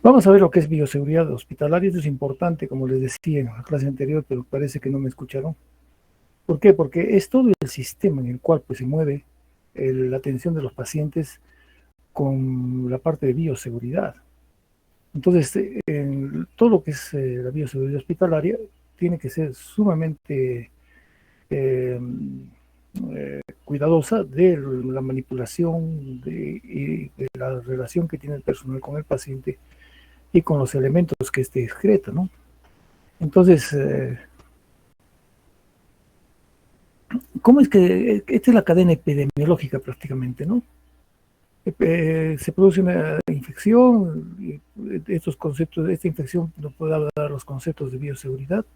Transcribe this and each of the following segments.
Vamos a ver lo que es bioseguridad hospitalaria. Esto es importante, como les decía en la clase anterior, pero parece que no me escucharon. ¿Por qué? Porque es todo el sistema en el cual pues, se mueve la atención de los pacientes con la parte de bioseguridad. Entonces, todo lo que es la bioseguridad hospitalaria tiene que ser sumamente eh, cuidadosa de la manipulación y de la relación que tiene el personal con el paciente y con los elementos que este excreta, ¿no? Entonces, ¿cómo es que esta es la cadena epidemiológica prácticamente, ¿no? Se produce una infección, y estos conceptos, esta infección nos puede dar los conceptos de bioseguridad,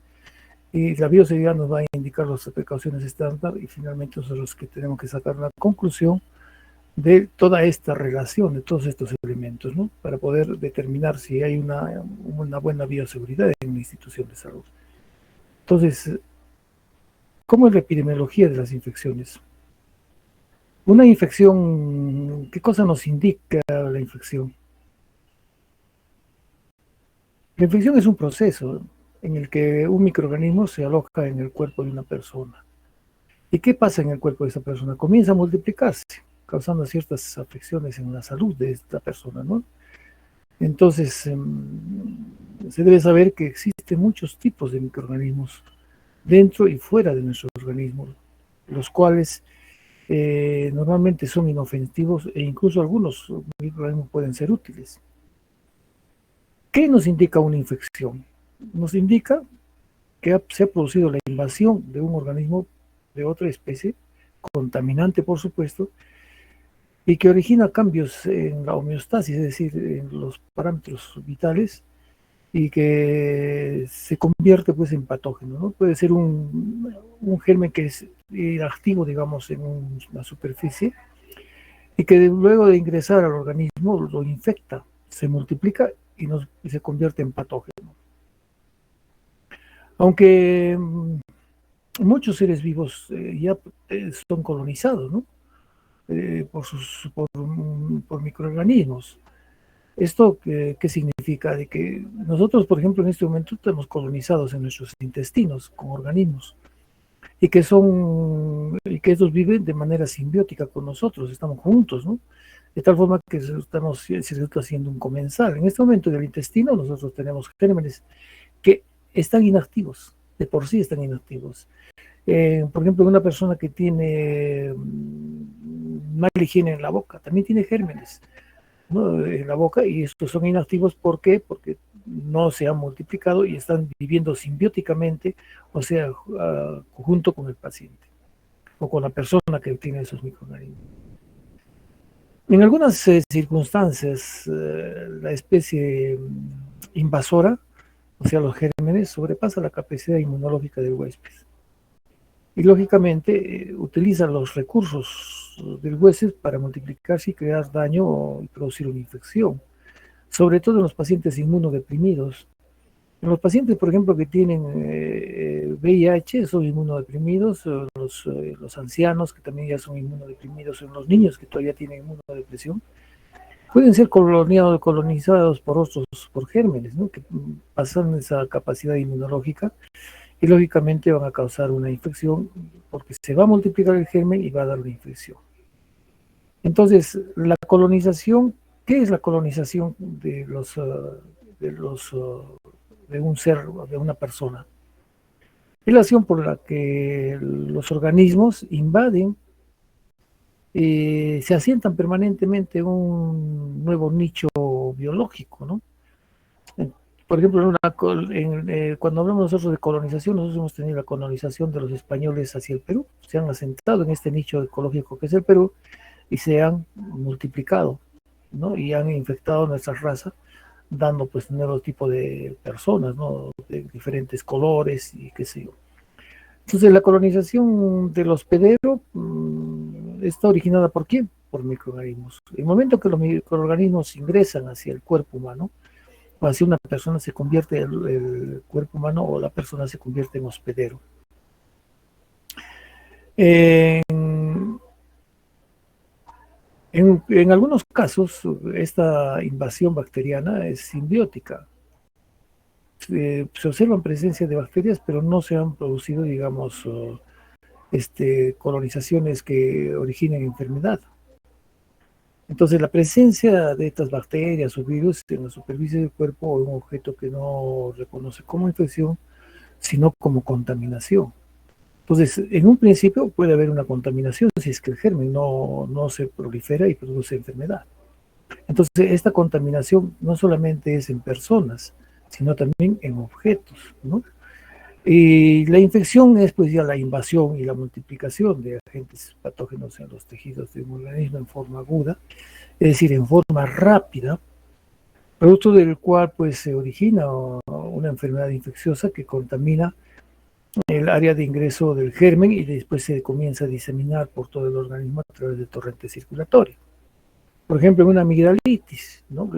y la bioseguridad nos va a indicar las precauciones estándar, y finalmente nosotros los que tenemos que sacar la conclusión de toda esta relación, de todos estos elementos, ¿no? Para poder determinar si hay una buena bioseguridad en una institución de salud. Entonces, ¿cómo es la epidemiología de las infecciones? Una infección, ¿qué cosa nos indica la infección? La infección es un proceso en el que un microorganismo se aloja en el cuerpo de una persona. ¿Y qué pasa en el cuerpo de esa persona? Comienza a multiplicarse, causando ciertas afecciones en la salud de esta persona, ¿no? Entonces, se debe saber que existen muchos tipos de microorganismos dentro y fuera de nuestro organismo, los cuales normalmente son inofensivos e incluso algunos microorganismos pueden ser útiles. ¿Qué nos indica una infección? Nos indica que se ha producido la invasión de un organismo de otra especie, contaminante por supuesto, y que origina cambios en la homeostasis, es decir, en los parámetros vitales, y que se convierte pues en patógeno, ¿no? Puede ser un germen que es activo, digamos, en una superficie, y que luego de ingresar al organismo lo infecta, se multiplica y se convierte en patógeno. Aunque muchos seres vivos ya son colonizados, ¿no? Por microorganismos. ¿Esto qué significa? De que nosotros, por ejemplo, en este momento estamos colonizados en nuestros intestinos con organismos y que estos viven de manera simbiótica con nosotros, estamos juntos, ¿no? De tal forma que se está haciendo un comensal. En este momento del intestino nosotros tenemos gérmenes que están inactivos, de por sí están inactivos. Por ejemplo, una persona que tiene mala higiene en la boca, también tiene gérmenes, ¿no? En la boca, y estos son inactivos. ¿Por qué? Porque no se han multiplicado y están viviendo simbióticamente, o sea, junto con el paciente o con la persona que tiene esos microorganismos. En algunas circunstancias, la especie invasora, o sea, los gérmenes, sobrepasa la capacidad inmunológica del huésped. Y lógicamente utiliza los recursos del huésped para multiplicarse y crear daño y producir una infección, sobre todo en los pacientes inmunodeprimidos. En los pacientes, por ejemplo, que tienen VIH, son inmunodeprimidos, los ancianos que también ya son inmunodeprimidos, en los niños que todavía tienen inmunodepresión, pueden ser colonizados por otros, por gérmenes, ¿no? Que pasan esa capacidad inmunológica y lógicamente van a causar una infección porque se va a multiplicar el germen y va a dar una infección. Entonces, la colonización, ¿qué es la colonización de un ser, de una persona? Es la acción por la que los organismos invaden, se asientan permanentemente en un nuevo nicho biológico, ¿no? Por ejemplo, cuando hablamos nosotros de colonización, nosotros hemos tenido la colonización de los españoles hacia el Perú, se han asentado en este nicho ecológico que es el Perú y se han multiplicado, ¿no? Y han infectado nuestra raza, dando pues un nuevo tipo de personas, ¿no? De diferentes colores y qué sé yo. Entonces, la colonización del hospedero está originada ¿por quién? Por microorganismos. El momento que los microorganismos ingresan hacia el cuerpo humano, o hacia una persona, se convierte el cuerpo humano o la persona se convierte en hospedero. Eh, En algunos casos, esta invasión bacteriana es simbiótica. Se observan presencia de bacterias, pero no se han producido, digamos, colonizaciones que originen enfermedad. Entonces, la presencia de estas bacterias o virus en la superficie del cuerpo es un objeto que no reconoce como infección, sino como contaminación. Entonces, en un principio puede haber una contaminación si es que el germen no se prolifera y produce enfermedad. Entonces, esta contaminación no solamente es en personas, sino también en objetos, ¿no? Y la infección es pues ya la invasión y la multiplicación de agentes patógenos en los tejidos de un organismo en forma aguda, es decir, en forma rápida, producto del cual pues se origina una enfermedad infecciosa que contamina el área de ingreso del germen y después se comienza a diseminar por todo el organismo a través del torrente circulatorio. Por ejemplo, en una amigdalitis, ¿no?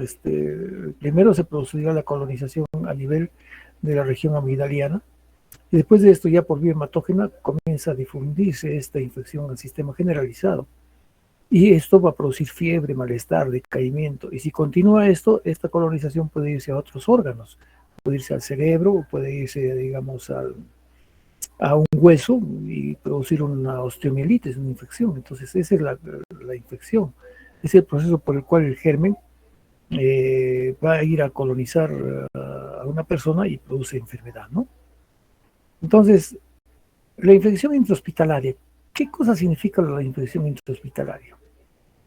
Primero se producirá la colonización a nivel de la región amigdaliana, y después de esto, ya por vía hematógena, comienza a difundirse esta infección al sistema generalizado. Y esto va a producir fiebre, malestar, decaimiento. Y si continúa esto, esta colonización puede irse a otros órganos. Puede irse al cerebro, puede irse, digamos, a un hueso y producir una osteomielitis, una infección. Entonces, esa es la infección. Es el proceso por el cual el germen va a ir a colonizar a una persona y produce enfermedad, ¿no? Entonces, la infección intrahospitalaria. ¿Qué cosa significa la infección intrahospitalaria?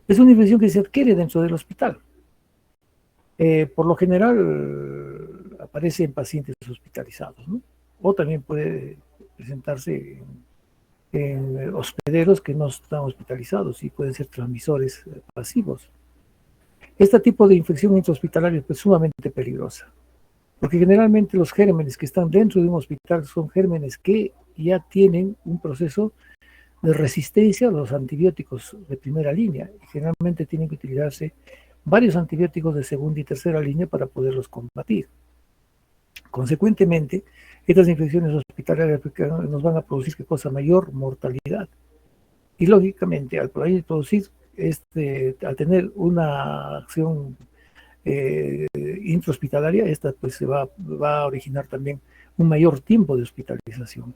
Es una infección que se adquiere dentro del hospital. Por lo general aparece en pacientes hospitalizados, ¿no? O también puede presentarse en hospederos que no están hospitalizados y pueden ser transmisores pasivos. Este tipo de infección intrahospitalaria es sumamente peligrosa, porque generalmente los gérmenes que están dentro de un hospital son gérmenes que ya tienen un proceso de resistencia a los antibióticos de primera línea y generalmente tienen que utilizarse varios antibióticos de segunda y tercera línea para poderlos combatir. Consecuentemente, estas infecciones hospitalarias nos van a producir ¿qué cosa? Mayor mortalidad. Y lógicamente, al producir, al tener una acción intrahospitalaria, esta pues va a originar también un mayor tiempo de hospitalización.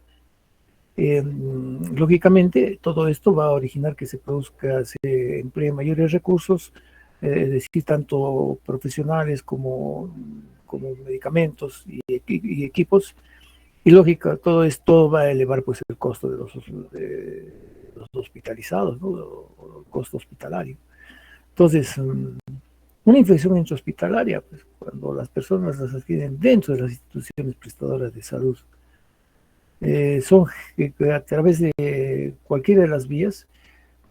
Lógicamente, todo esto va a originar que se empleen mayores recursos, es decir, tanto profesionales como medicamentos y equipos, y lógica, todo esto va a elevar pues el costo de los hospitalizados, ¿no? O el costo hospitalario. Entonces, una infección intrahospitalaria, pues, cuando las personas las adquieren dentro de las instituciones prestadoras de salud, son a través de cualquiera de las vías,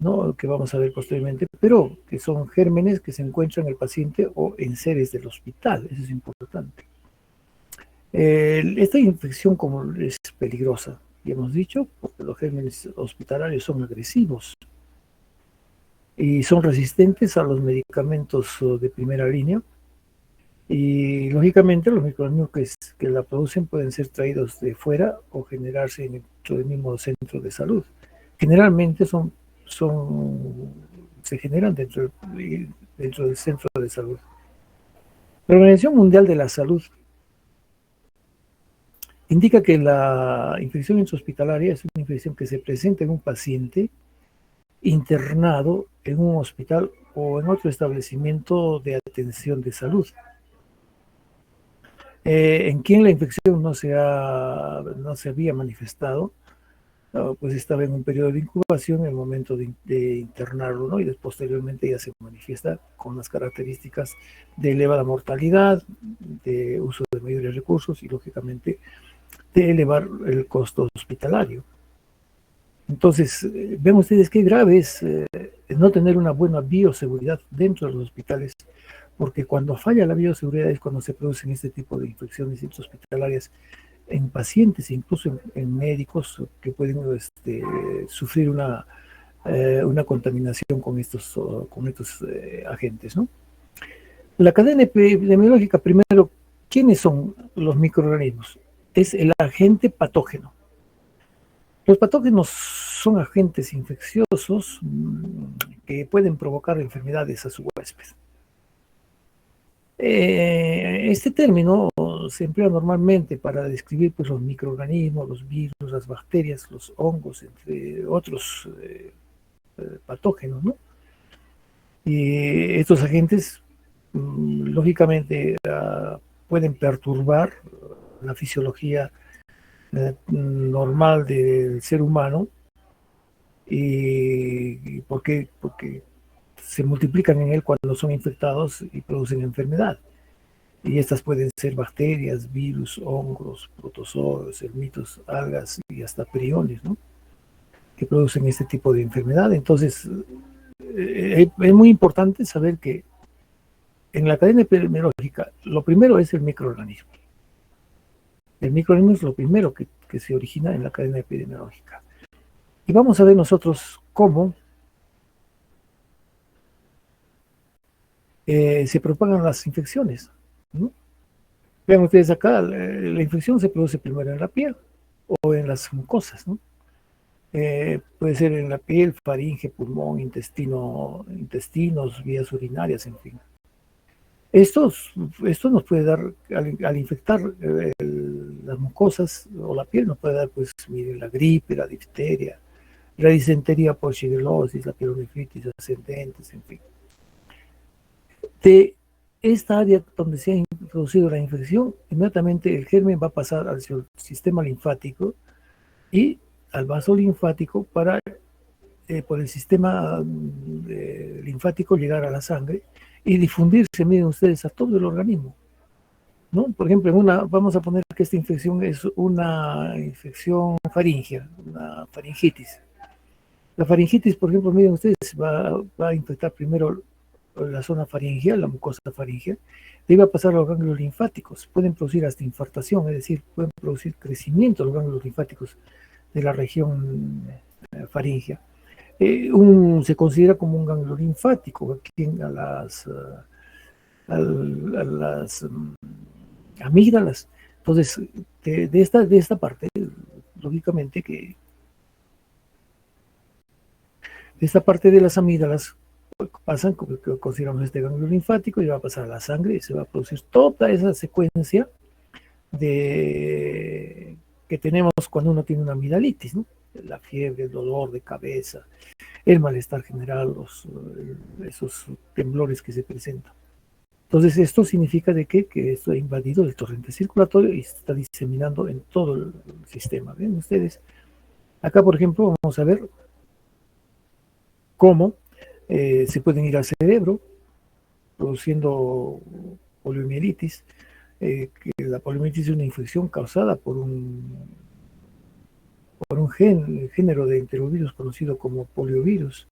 ¿no? Que vamos a ver posteriormente, pero que son gérmenes que se encuentran en el paciente o en seres del hospital, eso es importante. Esta infección como es peligrosa, ya hemos dicho, porque los gérmenes hospitalarios son agresivos y son resistentes a los medicamentos de primera línea. Y lógicamente los microorganismos que la producen pueden ser traídos de fuera o generarse dentro del mismo centro de salud. Generalmente se generan dentro del centro de salud. La Organización Mundial de la Salud indica que la infección intrahospitalaria es una infección que se presenta en un paciente internado en un hospital o en otro establecimiento de atención de salud, en quien la infección no se había manifestado, pues estaba en un periodo de incubación en el momento de internarlo, ¿no? Y después, posteriormente ya se manifiesta con las características de elevada mortalidad, de uso de mayores recursos y lógicamente de elevar el costo hospitalario. Entonces, ven ustedes qué grave es no tener una buena bioseguridad dentro de los hospitales, porque cuando falla la bioseguridad es cuando se producen este tipo de infecciones intrahospitalarias en pacientes, incluso en médicos que pueden sufrir una contaminación con estos agentes, ¿no? La cadena epidemiológica, primero, ¿quiénes son los microorganismos? Es el agente patógeno. Los patógenos son agentes infecciosos que pueden provocar enfermedades a su huésped. Este término se emplea normalmente para describir pues, los microorganismos, los virus, las bacterias, los hongos, entre otros patógenos, ¿no? Y estos agentes, lógicamente, pueden perturbar la fisiología normal del ser humano. ¿Y por qué? Porque se multiplican en él cuando son infectados y producen enfermedad. Y estas pueden ser bacterias, virus, hongos, protozoos, ermitos, algas y hasta priones, ¿no? Que producen este tipo de enfermedad. Entonces, es muy importante saber que en la cadena epidemiológica, lo primero es el microorganismo. El microorganismo es lo primero que se origina en la cadena epidemiológica. Y vamos a ver nosotros cómo se propagan las infecciones, ¿no? Vean ustedes acá, la infección se produce primero en la piel o en las mucosas, ¿no? Puede ser en la piel, faringe, pulmón, intestinos, vías urinarias, en fin. Esto nos puede dar, al infectar las mucosas o la piel, nos puede dar, pues, miren, la gripe, la difteria, la disentería por shigellosis, la pielonefritis ascendentes, en fin. De esta área donde se ha introducido la infección, inmediatamente el germen va a pasar al sistema linfático y al vaso linfático para, por el sistema linfático, llegar a la sangre y difundirse, miren ustedes, a todo el organismo, ¿no? Por ejemplo, vamos a poner que esta infección es una infección faríngea, una faringitis. La faringitis, por ejemplo, miren ustedes, va a infectar primero la zona faringea, la mucosa faringea, de ahí va a pasar a los ganglios linfáticos, pueden producir hasta infartación, es decir, pueden producir crecimiento de los ganglios linfáticos de la región faríngea. Se considera como un ganglio linfático a las amígdalas. Entonces, de esta parte, lógicamente que de esta parte de las amígdalas pasan, como que consideramos este ganglio linfático, y va a pasar a la sangre y se va a producir toda esa secuencia que tenemos cuando uno tiene una amigdalitis, ¿no? La fiebre, el dolor de cabeza, el malestar general, esos temblores que se presentan. Entonces, esto significa de que esto ha invadido el torrente circulatorio y se está diseminando en todo el sistema. ¿Ven ustedes? Acá, por ejemplo, vamos a ver cómo se pueden ir al cerebro produciendo poliomielitis. Que la poliomielitis es una infección causada por un género de enterovirus conocido como poliovirus.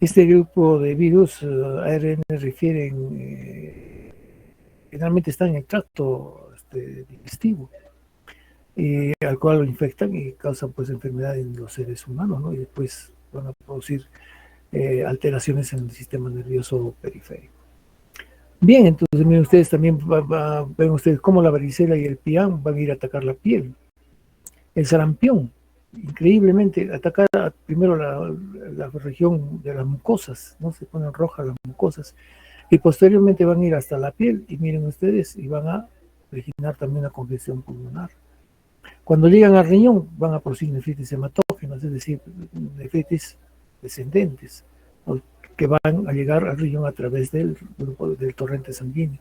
Este grupo de virus ARN refieren, generalmente están en el tracto digestivo, al cual lo infectan y causan pues enfermedad en los seres humanos, ¿no? Y después van a producir alteraciones en el sistema nervioso periférico. Bien, entonces miren ustedes también, ven ustedes cómo la varicela y el pián van a ir a atacar la piel. El sarampión, increíblemente, ataca primero la región de las mucosas, ¿no? Se ponen rojas las mucosas, y posteriormente van a ir hasta la piel, y miren ustedes, y van a originar también una congestión pulmonar. Cuando llegan al riñón, van a producir nefritis hematógenas, es decir, nefritis descendentes, ¿no? Que van a llegar al riñón a través del torrente sanguíneo.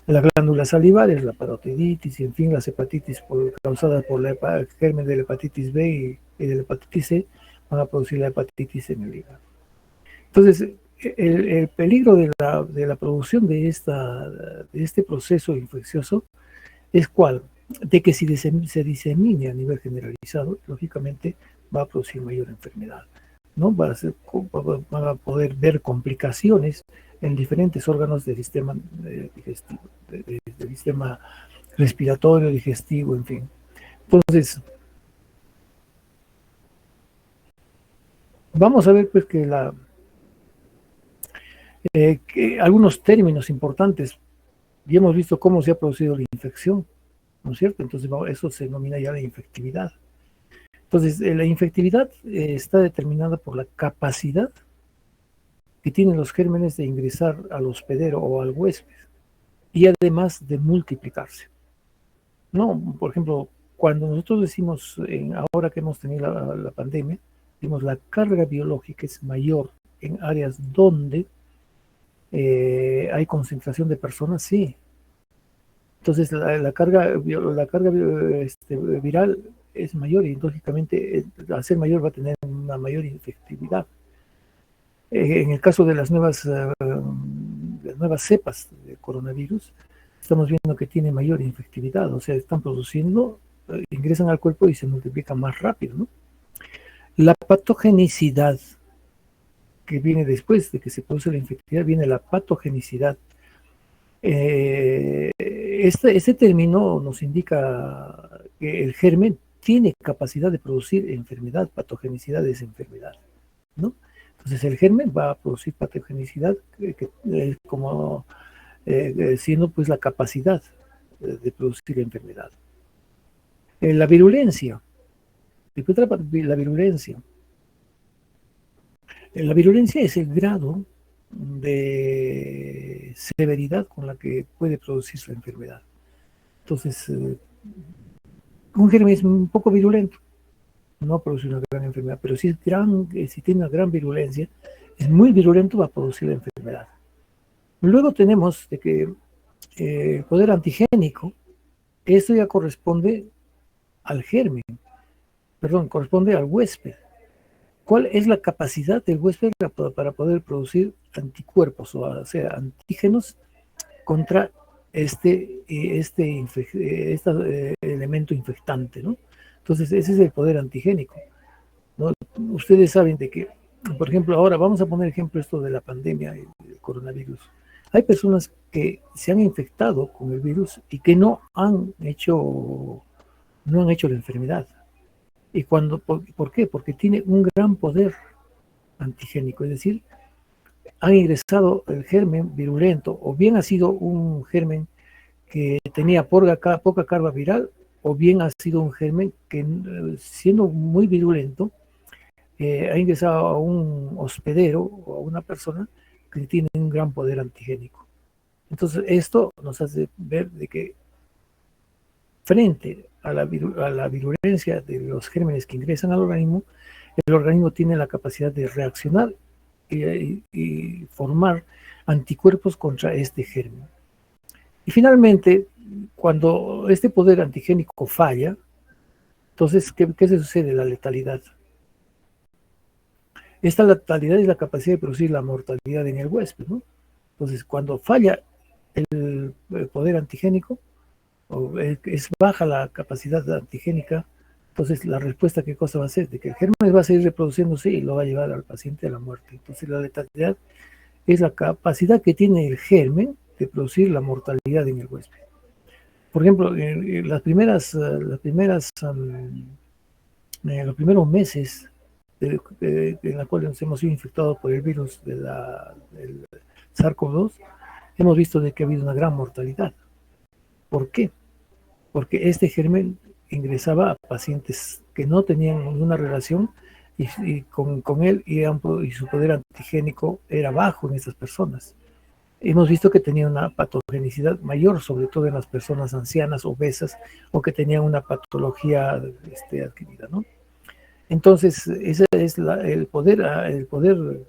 Las glándulas salivares, la parotiditis y, en fin, las hepatitis causadas por el germen de la hepatitis B y de la hepatitis C van a producir la hepatitis en el hígado. Entonces, el peligro de la producción de este proceso infeccioso es ¿cuál? De que si se disemine a nivel generalizado, lógicamente va a producir mayor enfermedad, ¿no? Van a poder ver complicaciones en diferentes órganos del sistema digestivo, del sistema respiratorio, digestivo, en fin. Entonces, vamos a ver pues que algunos términos importantes, y hemos visto cómo se ha producido la infección, ¿no es cierto? Entonces eso se denomina ya la infectividad. Entonces, la infectividad está determinada por la capacidad que tienen los gérmenes de ingresar al hospedero o al huésped y además de multiplicarse. No, por ejemplo, cuando nosotros decimos, ahora que hemos tenido la pandemia, decimos la carga biológica es mayor en áreas donde hay concentración de personas, sí. Entonces la carga viral es mayor y lógicamente al ser mayor va a tener una mayor infectividad. En el caso de las nuevas cepas de coronavirus, estamos viendo que tiene mayor infectividad, o sea, están produciendo, ingresan al cuerpo y se multiplican más rápido, ¿no? La patogenicidad que viene después de que se produce la infectividad, viene la patogenicidad. Este término nos indica que el germen tiene capacidad de producir enfermedad, patogenicidad es enfermedad, ¿no? Entonces el germen va a producir patogenicidad que es como siendo pues la capacidad de producir enfermedad. La virulencia. ¿De qué trata la virulencia? La virulencia es el grado de severidad con la que puede producirse la enfermedad. Entonces, un germen es un poco virulento, no produce una gran enfermedad, pero si tiene una gran virulencia, es muy virulento, va a producir la enfermedad. Luego tenemos de que el poder antigénico, esto ya corresponde al germen, perdón, corresponde al huésped. ¿Cuál es la capacidad del huésped para poder producir anticuerpos, o sea, antígenos contra elemento infectante, ¿no? Entonces, ese es el poder antigénico, ¿no? Ustedes saben de que, por ejemplo, ahora vamos a poner ejemplo esto de la pandemia, el coronavirus. Hay personas que se han infectado con el virus y que no han hecho la enfermedad. ¿Y por qué? Porque tiene un gran poder antigénico, es decir, han ingresado el germen virulento, o bien ha sido un germen que tenía poca carga viral, o bien ha sido un germen que, siendo muy virulento, ha ingresado a un hospedero o a una persona que tiene un gran poder antigénico. Entonces, esto nos hace ver de que frente a la virulencia de los gérmenes que ingresan al organismo, el organismo tiene la capacidad de reaccionar y formar anticuerpos contra este germen. Y finalmente, cuando este poder antigénico falla, entonces, ¿qué se sucede? La letalidad. Esta letalidad es la capacidad de producir la mortalidad en el huésped, ¿no? Entonces, cuando falla el poder antigénico, o es baja la capacidad antigénica, entonces la respuesta, ¿qué cosa va a ser? De que el germen va a seguir reproduciéndose y lo va a llevar al paciente a la muerte. Entonces la letalidad es la capacidad que tiene el germen de producir la mortalidad en el huésped. Por ejemplo, en los primeros meses en la cual nos hemos sido infectados por el virus del SARS-CoV-2, hemos visto de que ha habido una gran mortalidad. ¿Por qué? Porque este germen ingresaba a pacientes que no tenían ninguna relación con él y su poder antigénico era bajo en estas personas. Hemos visto que tenía una patogenicidad mayor, sobre todo en las personas ancianas, obesas, o que tenían una patología adquirida, ¿no? Entonces, ese es el poder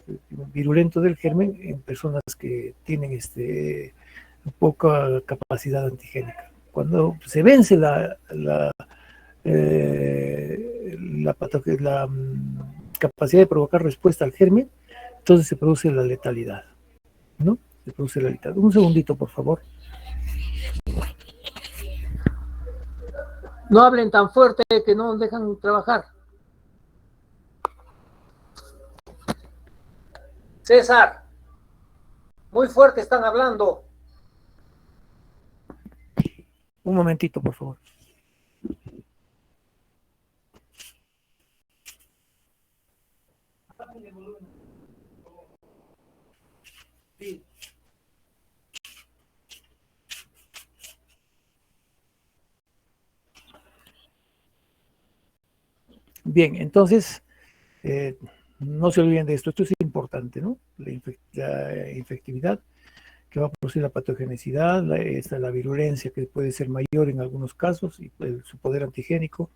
virulento del germen en personas que tienen poca capacidad antigénica. Cuando se vence la capacidad de provocar respuesta al germen, entonces se produce la letalidad, ¿no? Se produce la letalidad. Un segundito, por favor. No hablen tan fuerte que no nos dejan trabajar. César, muy fuerte están hablando. Un momentito, por favor. Sí. Bien, entonces, No se olviden de esto, esto es importante, ¿no? La infectividad que va a producir la patogenicidad, la virulencia que puede ser mayor en algunos casos y su poder antigénico.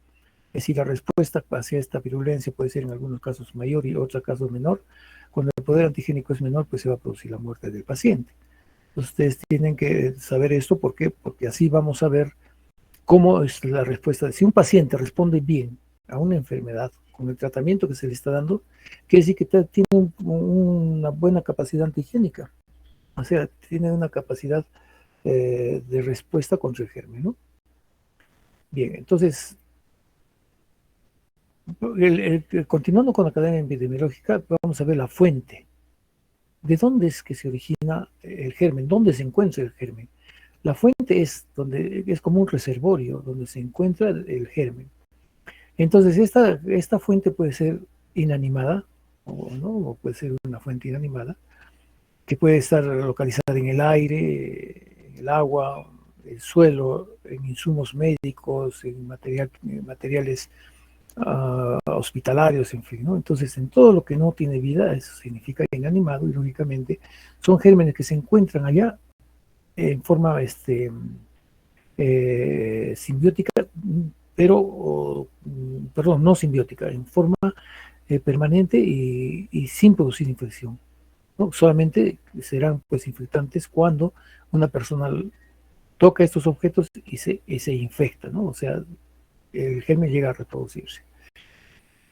Es decir, la respuesta hacia esta virulencia puede ser en algunos casos mayor y otros casos menor. Cuando el poder antigénico es menor, pues se va a producir la muerte del paciente. Entonces, ustedes tienen que saber esto, ¿por qué? Porque así vamos a ver cómo es la respuesta. Si un paciente responde bien a una enfermedad con el tratamiento que se le está dando, quiere decir que tiene una buena capacidad antigénica, o sea, tiene una capacidad de respuesta contra el germen, ¿no? Bien, entonces, continuando con la cadena epidemiológica, vamos a ver la fuente. ¿De dónde es que se origina el germen? ¿Dónde se encuentra el germen? La fuente es como un reservorio donde se encuentra el germen. Entonces, esta fuente puede ser inanimada, o puede ser una fuente inanimada, que puede estar localizada en el aire, en el agua, el suelo, en insumos médicos, en materiales hospitalarios, en fin, ¿no? Entonces, en todo lo que no tiene vida, eso significa inanimado, y lógicamente son gérmenes que se encuentran allá en forma simbiótica, pero, perdón, no simbiótica, en forma permanente y sin producir infección, ¿no? Solamente serán pues infectantes cuando una persona toca estos objetos y se infecta, ¿no? O sea, el germen llega a reproducirse.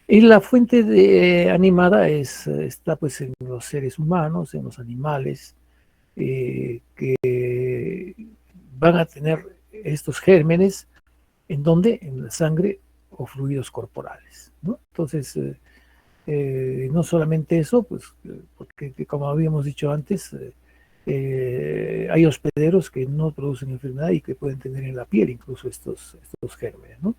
Y la fuente animada está pues en los seres humanos, en los animales, que van a tener estos gérmenes en donde, en la sangre o fluidos corporales, ¿no? Entonces, no solamente eso, pues, porque como habíamos dicho antes, hay hospederos que no producen enfermedad y que pueden tener en la piel incluso estos gérmenes, ¿no?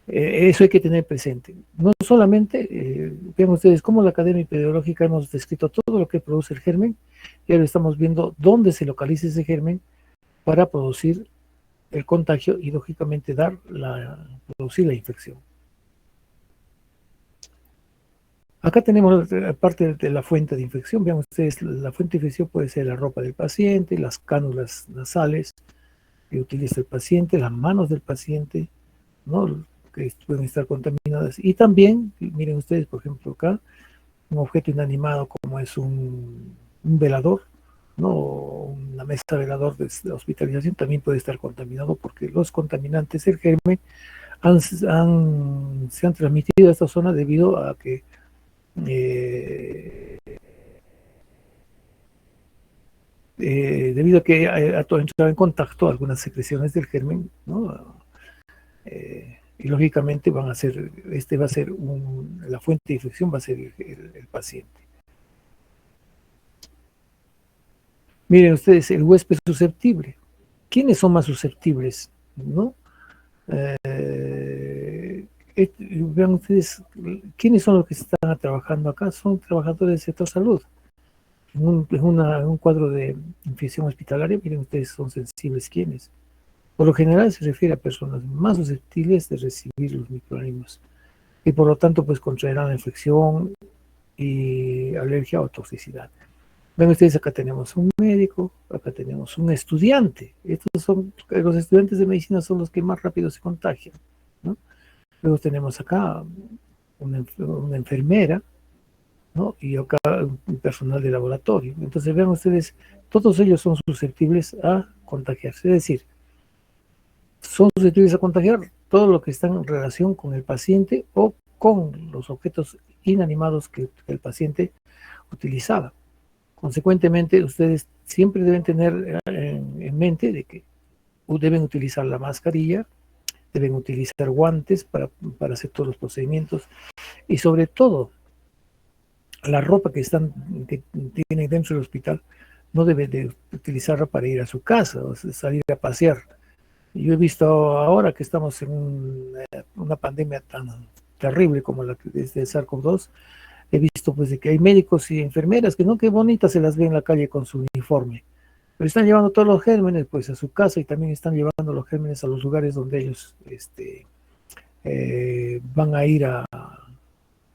Eso hay que tener presente. No solamente, vean ustedes cómo la cadena epidemiológica hemos descrito todo lo que produce el germen, y ahora estamos viendo dónde se localiza ese germen para producir el contagio y lógicamente producir la infección. Acá tenemos parte de la fuente de infección. Vean ustedes, la fuente de infección puede ser la ropa del paciente, las cánulas nasales que utiliza el paciente, las manos del paciente, ¿no? Que pueden estar contaminadas. Y también, miren ustedes, por ejemplo, acá, un objeto inanimado como es un velador, ¿no? Una mesa velador de hospitalización también puede estar contaminado porque los contaminantes del germen se han transmitido a esta zona debido a que ha entrado en contacto algunas secreciones del germen, ¿no? Y lógicamente va a ser la fuente de infección va a ser el paciente. Miren ustedes, el huésped susceptible. ¿Quiénes son más susceptibles? ¿No? Vean ustedes, ¿quiénes son los que están trabajando acá? Son trabajadores del sector salud. En un cuadro de infección hospitalaria, miren ustedes, son sensibles quiénes. Por lo general se refiere a personas más susceptibles de recibir los microorganismos y por lo tanto pues contraerán la infección y alergia o toxicidad. Ven ustedes, acá tenemos un médico, acá tenemos un estudiante. Los estudiantes de medicina son los que más rápido se contagian, ¿no? Luego tenemos acá una enfermera, ¿no? Y acá un personal de laboratorio. Entonces vean ustedes, todos ellos son susceptibles a contagiarse. Es decir, son susceptibles a contagiar todo lo que está en relación con el paciente o con los objetos inanimados que el paciente utilizaba. Consecuentemente, ustedes siempre deben tener en mente de que deben utilizar la mascarilla, deben utilizar guantes para hacer todos los procedimientos y sobre todo la ropa que tienen dentro del hospital no deben de utilizarla para ir a su casa o salir a pasear. Yo he visto ahora que estamos en una pandemia tan terrible como la que desde SARS-CoV-2, he visto pues de que hay médicos y enfermeras que no, qué bonitas se las ve en la calle con su uniforme, pero están llevando todos los gérmenes pues a su casa y también están llevando los gérmenes a los lugares donde ellos van a ir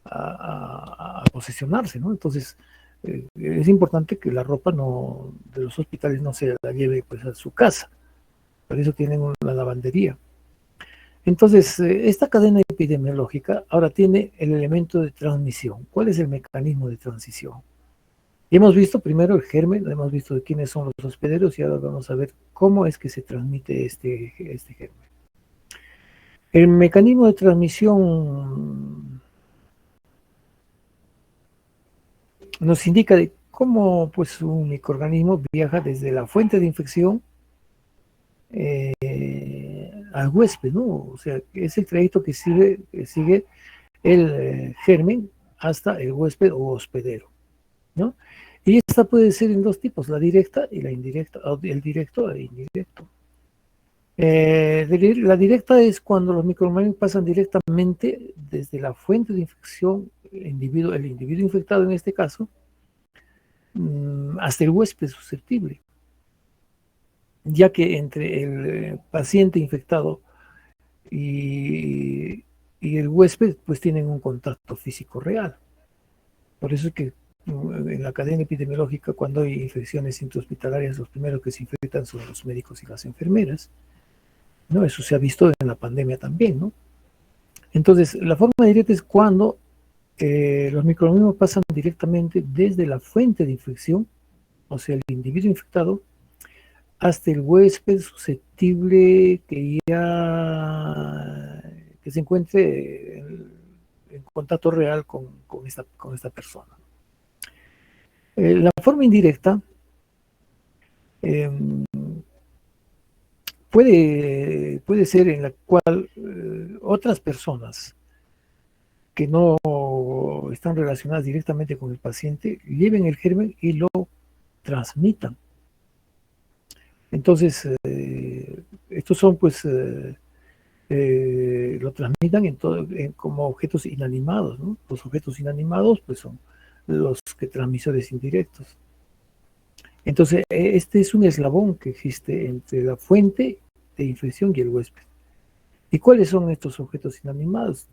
a posesionarse, ¿no? Entonces, es importante que la ropa no, de los hospitales no se la lleve pues, a su casa. Por eso tienen una lavandería. Entonces, esta cadena epidemiológica ahora tiene el elemento de transmisión. ¿Cuál es el mecanismo de transición? Y hemos visto primero el germen, hemos visto de quiénes son los hospederos y ahora vamos a ver cómo es que se transmite este germen. El mecanismo de transmisión nos indica de cómo pues, un microorganismo viaja desde la fuente de infección al huésped, ¿no? O sea, es el trayecto que sigue el germen hasta el huésped o hospedero, ¿no? Y esta puede ser en dos tipos, la directa y la indirecta, o el directo e indirecto. La directa es cuando los microorganismos pasan directamente desde la fuente de infección, el individuo infectado en este caso, hasta el huésped susceptible, ya que entre el paciente infectado y el huésped pues tienen un contacto físico real. Por eso es que en la cadena epidemiológica, cuando hay infecciones intrahospitalarias, los primeros que se infectan son los médicos y las enfermeras, ¿no? Eso se ha visto en la pandemia también, ¿no? Entonces, la forma directa es cuando los microorganismos pasan directamente desde la fuente de infección, o sea, el individuo infectado, hasta el huésped susceptible que se encuentre en contacto real con esta persona. La forma indirecta puede ser en la cual otras personas que no están relacionadas directamente con el paciente lleven el germen y lo transmitan. Entonces, estos son pues lo transmitan como objetos inanimados, ¿no? Los objetos inanimados pues son los transmisores indirectos. Entonces, este es un eslabón que existe entre la fuente de infección y el huésped. ¿Y cuáles son estos objetos inanimados?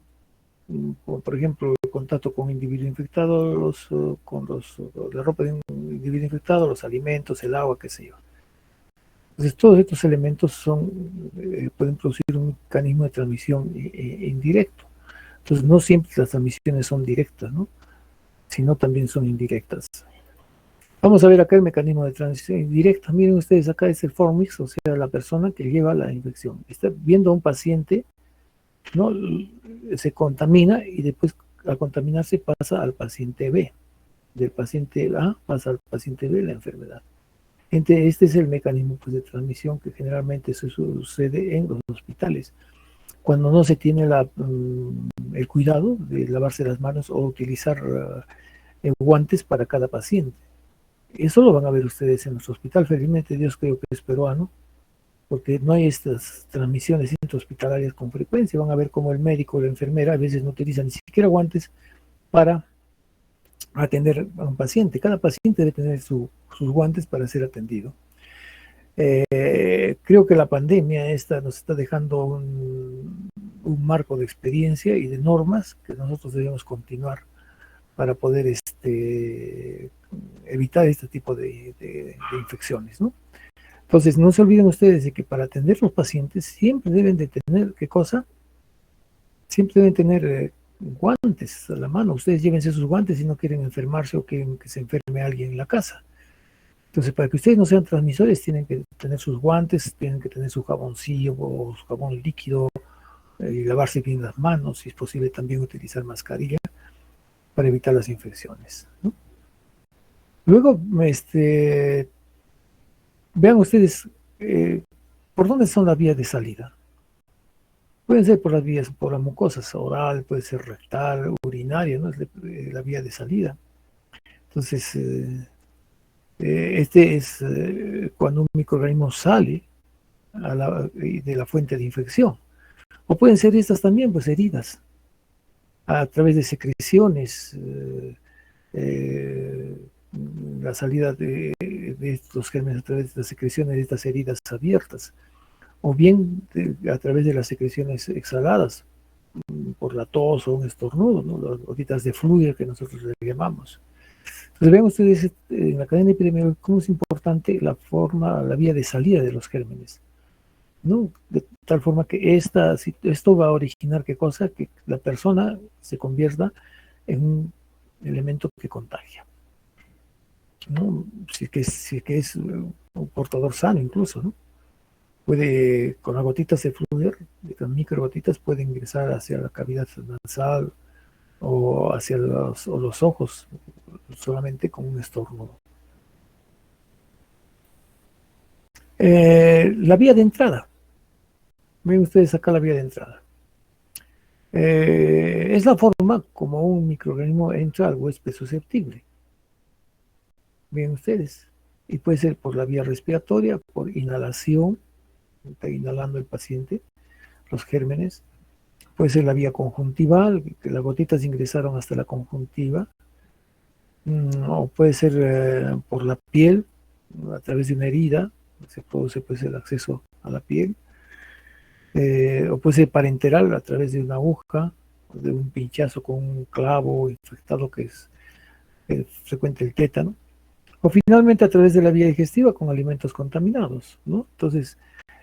Por ejemplo, el contacto con individuos infectados, la ropa de un individuo infectado, los alimentos, el agua, qué sé yo. Entonces, todos estos elementos pueden producir un mecanismo de transmisión indirecto. Entonces, no siempre las transmisiones son directas, ¿no? Sino también son indirectas. Vamos a ver acá el mecanismo de transición indirecta. Miren ustedes, acá es el formix, o sea, la persona que lleva la infección. Está viendo a un paciente, ¿no? Se contamina y después al contaminarse pasa al paciente B. Del paciente A pasa al paciente B la enfermedad. Este es el mecanismo pues, de transmisión que generalmente se sucede en los hospitales. Cuando no se tiene el cuidado de lavarse las manos o utilizar guantes para cada paciente. Eso lo van a ver ustedes en nuestro hospital. Felizmente Dios creo que es peruano, porque no hay estas transmisiones intrahospitalarias con frecuencia. Van a ver cómo el médico o la enfermera a veces no utilizan ni siquiera guantes para atender a un paciente. Cada paciente debe tener sus guantes para ser atendido. Creo que la pandemia esta nos está dejando un marco de experiencia y de normas que nosotros debemos continuar para poder evitar este tipo de infecciones, ¿no? Entonces, no se olviden ustedes de que para atender a los pacientes siempre deben de tener, ¿qué cosa? Siempre deben tener guantes a la mano. Ustedes llévense sus guantes si no quieren enfermarse o quieren que se enferme alguien en la casa. Entonces, para que ustedes no sean transmisores, tienen que tener sus guantes, tienen que tener su jaboncillo o su jabón líquido, y lavarse bien las manos, si es posible también utilizar mascarilla para evitar las infecciones, ¿no? Luego, vean ustedes por dónde son las vías de salida. Pueden ser por las vías, por las mucosas, oral, puede ser rectal, urinaria, ¿no? Es la vía de salida. Entonces, este es cuando un microorganismo sale de la fuente de infección. O pueden ser estas también, pues heridas, a través de secreciones, la salida de estos gérmenes a través de las secreciones de estas heridas abiertas, o bien a través de las secreciones exhaladas, por la tos o un estornudo, ¿no? Las gotitas de fluido que nosotros le llamamos. Entonces ven ustedes en la cadena epidemiológica cómo es importante la forma, la vía de salida de los gérmenes, ¿no? De tal forma que esto va a originar qué cosa, que la persona se convierta en un elemento que contagia, ¿no? Si que es un portador sano incluso, ¿no? Puede, con las gotitas de fluido, las microgotitas pueden ingresar hacia la cavidad nasal o hacia los ojos, solamente con un estornudo. La vía de entrada. Ven ustedes acá la vía de entrada. Es la forma como un microorganismo entra al huésped susceptible. Ven ustedes. Y puede ser por la vía respiratoria, por inhalación, está inhalando el paciente los gérmenes. Puede ser la vía conjuntival, que las gotitas ingresaron hasta la conjuntiva. O puede ser por la piel, a través de una herida, se produce pues, el acceso a la piel. O puede ser parenteral a través de una aguja, de un pinchazo con un clavo infectado que es frecuente el tétano, o finalmente a través de la vía digestiva con alimentos contaminados, ¿no? Entonces,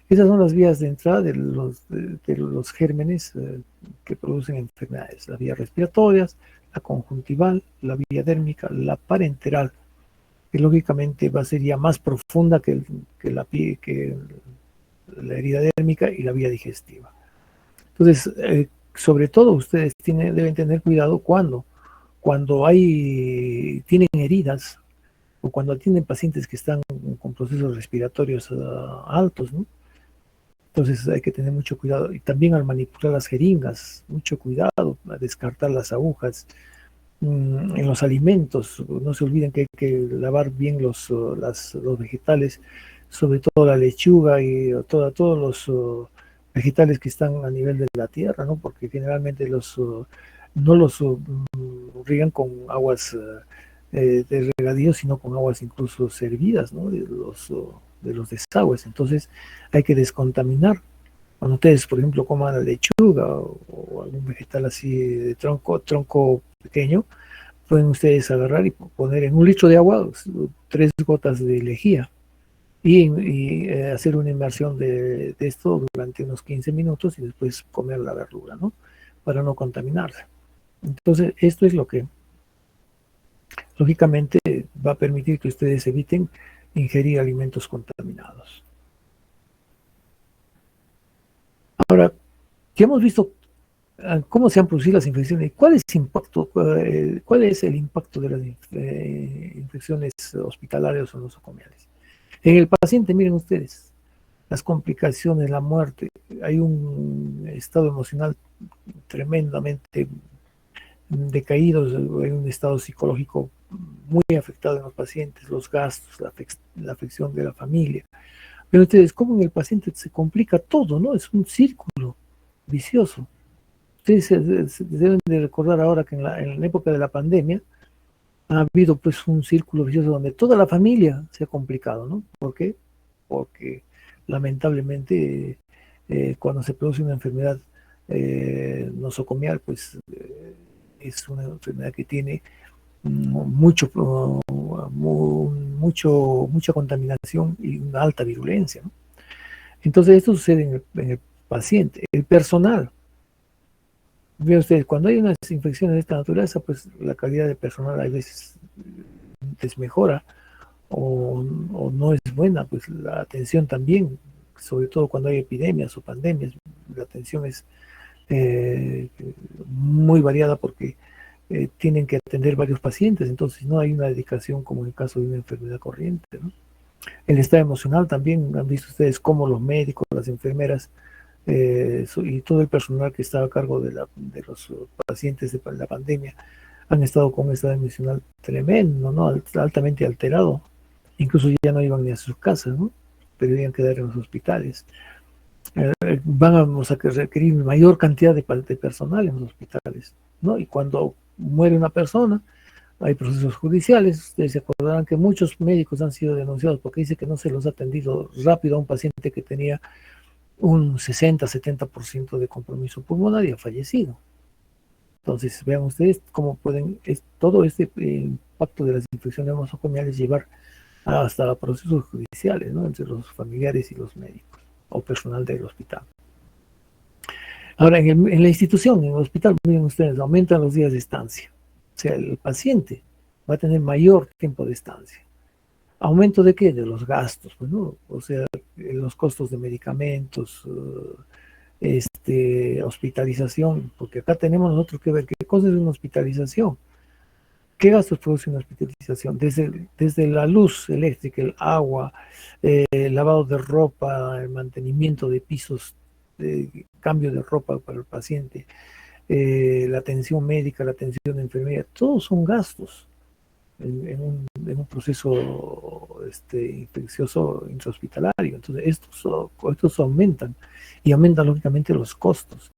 esas son las vías de entrada de los gérmenes que producen enfermedades, las vías respiratorias, la conjuntival, la vía dérmica, la parenteral, que lógicamente sería más profunda que la herida dérmica y la vía digestiva. Entonces, sobre todo ustedes deben tener cuidado cuando tienen heridas o cuando tienen pacientes que están con procesos respiratorios altos, ¿no? Entonces hay que tener mucho cuidado. Y también al manipular las jeringas, mucho cuidado, a descartar las agujas. En los alimentos, no se olviden que hay que lavar bien los vegetales, sobre todo la lechuga y todos los vegetales que están a nivel de la tierra, ¿no? Porque generalmente no los riegan con aguas de regadío, sino con aguas incluso servidas, ¿no? De los desagües. Entonces hay que descontaminar. Cuando ustedes, por ejemplo, coman la lechuga o algún vegetal así de tronco pequeño, pueden ustedes agarrar y poner en 1 litro de agua 3 gotas de lejía y hacer una inmersión de esto durante unos 15 minutos y después comer la verdura, ¿no? Para no contaminarse. Entonces, esto es lo que lógicamente va a permitir que ustedes eviten ingerir alimentos contaminados. Ahora, ya hemos visto cómo se han producido las infecciones. ¿Cuál es el impacto de las infecciones hospitalarias o nosocomiales? En el paciente, miren ustedes, las complicaciones, la muerte, hay un estado emocional tremendamente decaído, hay un estado psicológico muy afectado en los pacientes, los gastos, la afección de la familia. Pero ustedes, cómo en el paciente se complica todo, ¿no? Es un círculo vicioso. Ustedes se deben de recordar ahora que en la época de la pandemia ha habido pues un círculo vicioso donde toda la familia se ha complicado, ¿no? ¿Por qué? Porque lamentablemente cuando se produce una enfermedad nosocomial, pues es una enfermedad que tiene mucha contaminación y una alta virulencia, ¿no? Entonces esto sucede en el paciente. El personal, vean ustedes, cuando hay unas infecciones de esta naturaleza, pues la calidad del personal a veces desmejora o no es buena, pues la atención también, sobre todo cuando hay epidemias o pandemias, la atención es muy variada porque tienen que atender varios pacientes, entonces no hay una dedicación como en el caso de una enfermedad corriente, ¿no? El estado emocional también, han visto ustedes cómo los médicos, las enfermeras y todo el personal que estaba a cargo de los pacientes de la pandemia han estado con un estado emocional tremendo, ¿no? Altamente alterado. Incluso ya no iban ni a sus casas, ¿no? Preferían quedar en los hospitales. Vamos a requerir mayor cantidad de personal en los hospitales, ¿no? Y cuando muere una persona, hay procesos judiciales. Ustedes se acordarán que muchos médicos han sido denunciados porque dice que no se los ha atendido rápido a un paciente que tenía un 60-70% de compromiso pulmonar y ha fallecido. Entonces, vean ustedes cómo pueden todo este impacto de las infecciones nosocomiales llevar hasta procesos judiciales, ¿no? Entre los familiares y los médicos o personal del hospital. Ahora, en la institución, en el hospital, miren ustedes, aumentan los días de estancia. O sea, el paciente va a tener mayor tiempo de estancia. ¿Aumento de qué? De los gastos, pues, ¿no? O sea, los costos de medicamentos, hospitalización, porque acá tenemos nosotros que ver qué cosa es una hospitalización. ¿Qué gastos produce una hospitalización? Desde la luz eléctrica, el agua, el lavado de ropa, el mantenimiento de pisos, cambio de ropa para el paciente, la atención médica, la atención de enfermería, todos son gastos en un proceso infeccioso intrahospitalario. Entonces, estos aumentan y aumentan lógicamente los costos.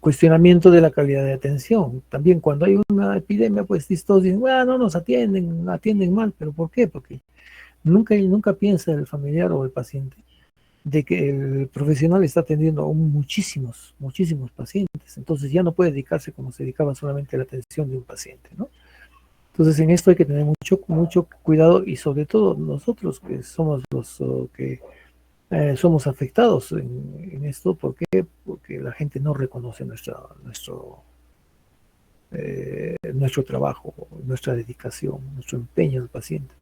Cuestionamiento de la calidad de atención. También cuando hay una epidemia, pues todos dicen, bueno, no nos atienden mal, pero ¿por qué? Porque nunca piensa el familiar o el paciente de que el profesional está atendiendo a muchísimos pacientes, entonces ya no puede dedicarse como se dedicaba solamente a la atención de un paciente, ¿no? Entonces en esto hay que tener mucho cuidado y sobre todo nosotros que somos los que somos afectados en esto. ¿Por qué? Porque la gente no reconoce nuestro trabajo, nuestra dedicación, nuestro empeño al paciente.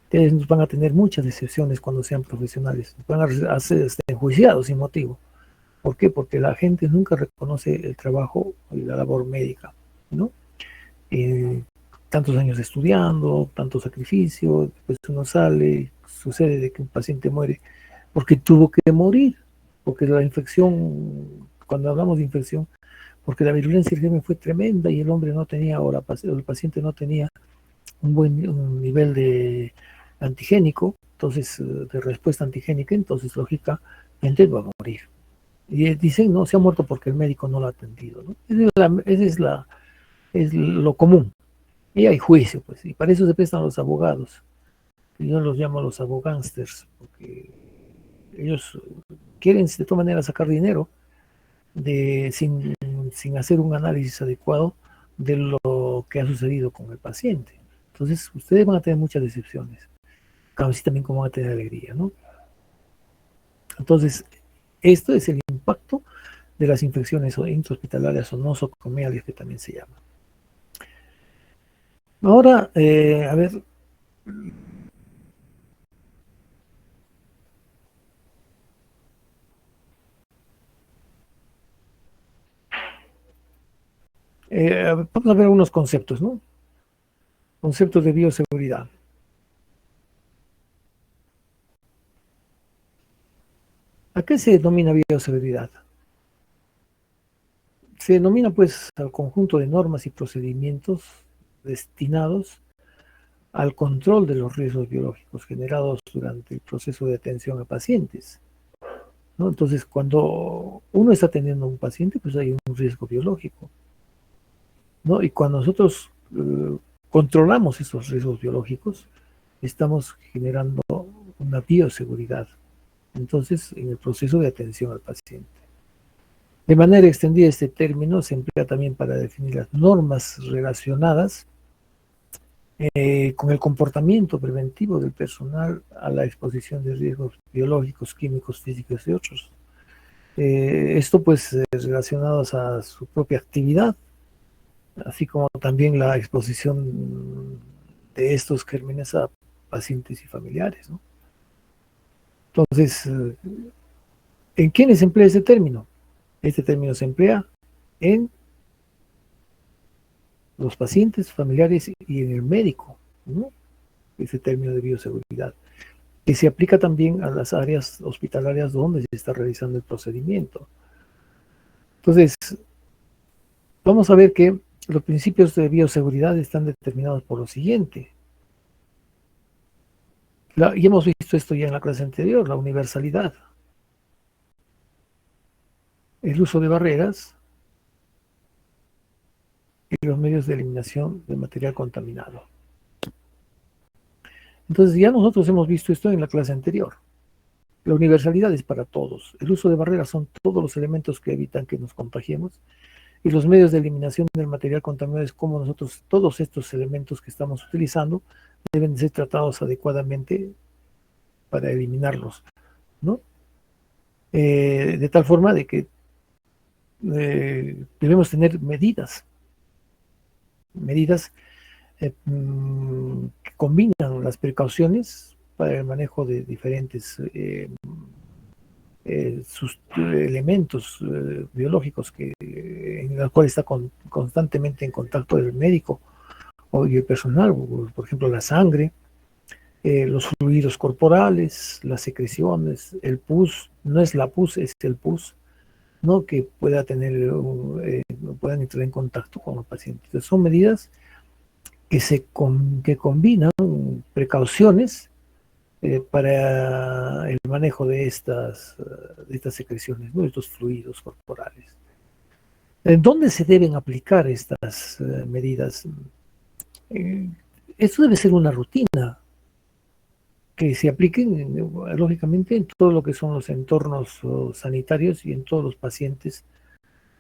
Ustedes van a tener muchas decepciones cuando sean profesionales, van a ser enjuiciados sin motivo. ¿Por qué? Porque la gente nunca reconoce el trabajo y la labor médica, ¿no? Tantos años estudiando, tanto sacrificio, después uno sale, sucede de que un paciente muere porque tuvo que morir, porque la infección, cuando hablamos de infección, porque la virulencia del germen fue tremenda y el hombre no tenía, ahora el paciente no tenía un nivel de antigénico, entonces de respuesta antigénica, entonces lógicamente va a morir. Y dicen, no, se ha muerto porque el médico no lo ha atendido, ¿no? Es lo común. Y hay juicio, pues, y para eso se prestan los abogados. Yo los llamo los abogánsters, porque ellos quieren de todas maneras sacar dinero sin hacer un análisis adecuado de lo que ha sucedido con el paciente. Entonces, ustedes van a tener muchas decepciones, así también como van a tener alegría, ¿no? Entonces, esto es el impacto de las infecciones intrahospitalarias o nosocomiales, que también se llama. Ahora, a ver, vamos a ver algunos conceptos, ¿no? Conceptos de bioseguridad. ¿A qué se denomina bioseguridad? Se denomina pues al conjunto de normas y procedimientos destinados al control de los riesgos biológicos generados durante el proceso de atención a pacientes, ¿no? Entonces, cuando uno está atendiendo a un paciente, pues hay un riesgo biológico, ¿no? Y cuando nosotros controlamos esos riesgos biológicos, estamos generando una bioseguridad, entonces, en el proceso de atención al paciente. De manera extendida, este término se emplea también para definir las normas relacionadas con el comportamiento preventivo del personal a la exposición de riesgos biológicos, químicos, físicos y otros. Esto pues relacionados a su propia actividad, así como también la exposición de estos gérmenes a pacientes y familiares, ¿no? Entonces, ¿en quiénes se emplea este término? Este término se emplea en los pacientes, familiares y en el médico, ¿no? Ese término de bioseguridad, que se aplica también a las áreas hospitalarias donde se está realizando el procedimiento. Entonces, vamos a ver que los principios de bioseguridad están determinados por lo siguiente. Y hemos visto esto ya en la clase anterior, la universalidad, el uso de barreras y los medios de eliminación de material contaminado. Entonces ya nosotros hemos visto esto en la clase anterior. La universalidad es para todos. El uso de barreras son todos los elementos que evitan que nos contagiemos y los medios de eliminación del material contaminado es como nosotros, todos estos elementos que estamos utilizando deben ser tratados adecuadamente para eliminarlos, ¿no? De tal forma de que debemos tener medidas que combinan las precauciones para el manejo de diferentes sus elementos biológicos en los cuales está constantemente en contacto el médico y el personal, por ejemplo la sangre, los fluidos corporales, las secreciones, el pus, no es la pus, es el pus, ¿no? Que pueda tener, puedan entrar en contacto con los pacientes. Entonces, son medidas que combinan precauciones para el manejo de estas secreciones, ¿no? Estos fluidos corporales. ¿En dónde se deben aplicar estas medidas? Esto debe ser una rutina que se apliquen, lógicamente, en todo lo que son los entornos sanitarios y en todos los pacientes,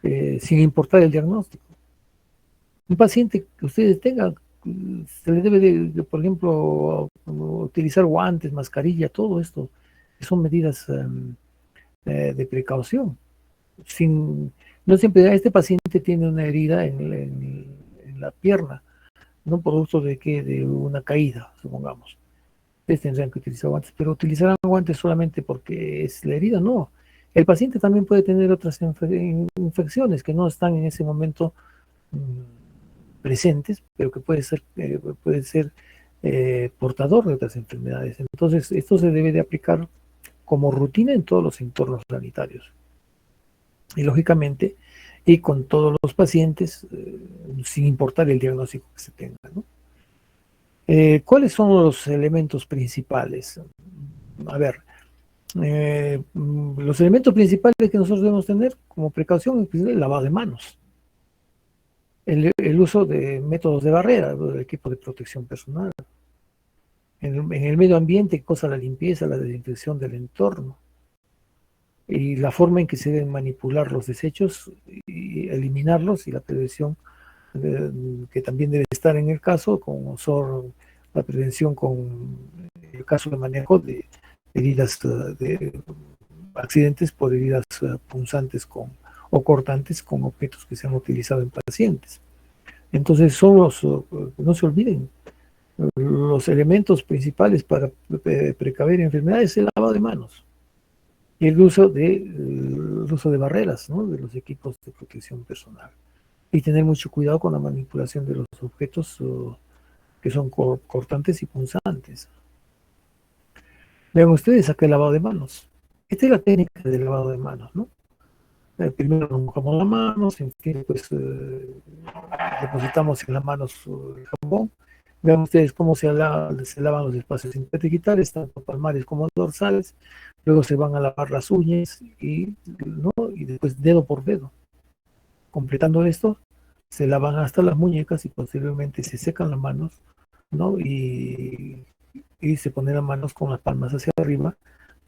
sin importar el diagnóstico. Un paciente que ustedes tengan, se le debe por ejemplo, utilizar guantes, mascarilla, todo esto, que son medidas de precaución. No siempre, este paciente tiene una herida en la pierna, no producto de una caída, supongamos. Ustedes tendrán que utilizar guantes, pero utilizarán guantes solamente porque es la herida, no. El paciente también puede tener otras infecciones que no están en ese momento presentes, pero que puede ser portador de otras enfermedades. Entonces, esto se debe de aplicar como rutina en todos los entornos sanitarios. Y lógicamente, y con todos los pacientes, sin importar el diagnóstico que se tenga, ¿no? ¿Cuáles son los elementos principales? A ver, los elementos principales que nosotros debemos tener como precaución es el lavado de manos, el uso de métodos de barrera, del equipo de protección personal, en el medio ambiente, cosa la limpieza, la desinfección del entorno, y la forma en que se deben manipular los desechos y eliminarlos, y la prevención que también debe estar en el caso, como son la prevención con el caso de manejo de heridas, de accidentes por heridas punzantes o cortantes con objetos que se han utilizado en pacientes. Entonces no se olviden, los elementos principales para precaver enfermedades es el lavado de manos y el uso de barreras, ¿no? De los equipos de protección personal. Y tener mucho cuidado con la manipulación de los objetos que son cortantes y punzantes. Vean ustedes acá el lavado de manos. Esta es la técnica del lavado de manos, ¿no? Primero nos mojamos las manos, pues depositamos en las manos el jabón. Vean ustedes cómo se lavan los espacios interdigitales, tanto palmares como dorsales. Luego se van a lavar las uñas ¿no? Y después dedo por dedo. Completando esto, se lavan hasta las muñecas y posteriormente se secan las manos, ¿no? Y se ponen las manos con las palmas hacia arriba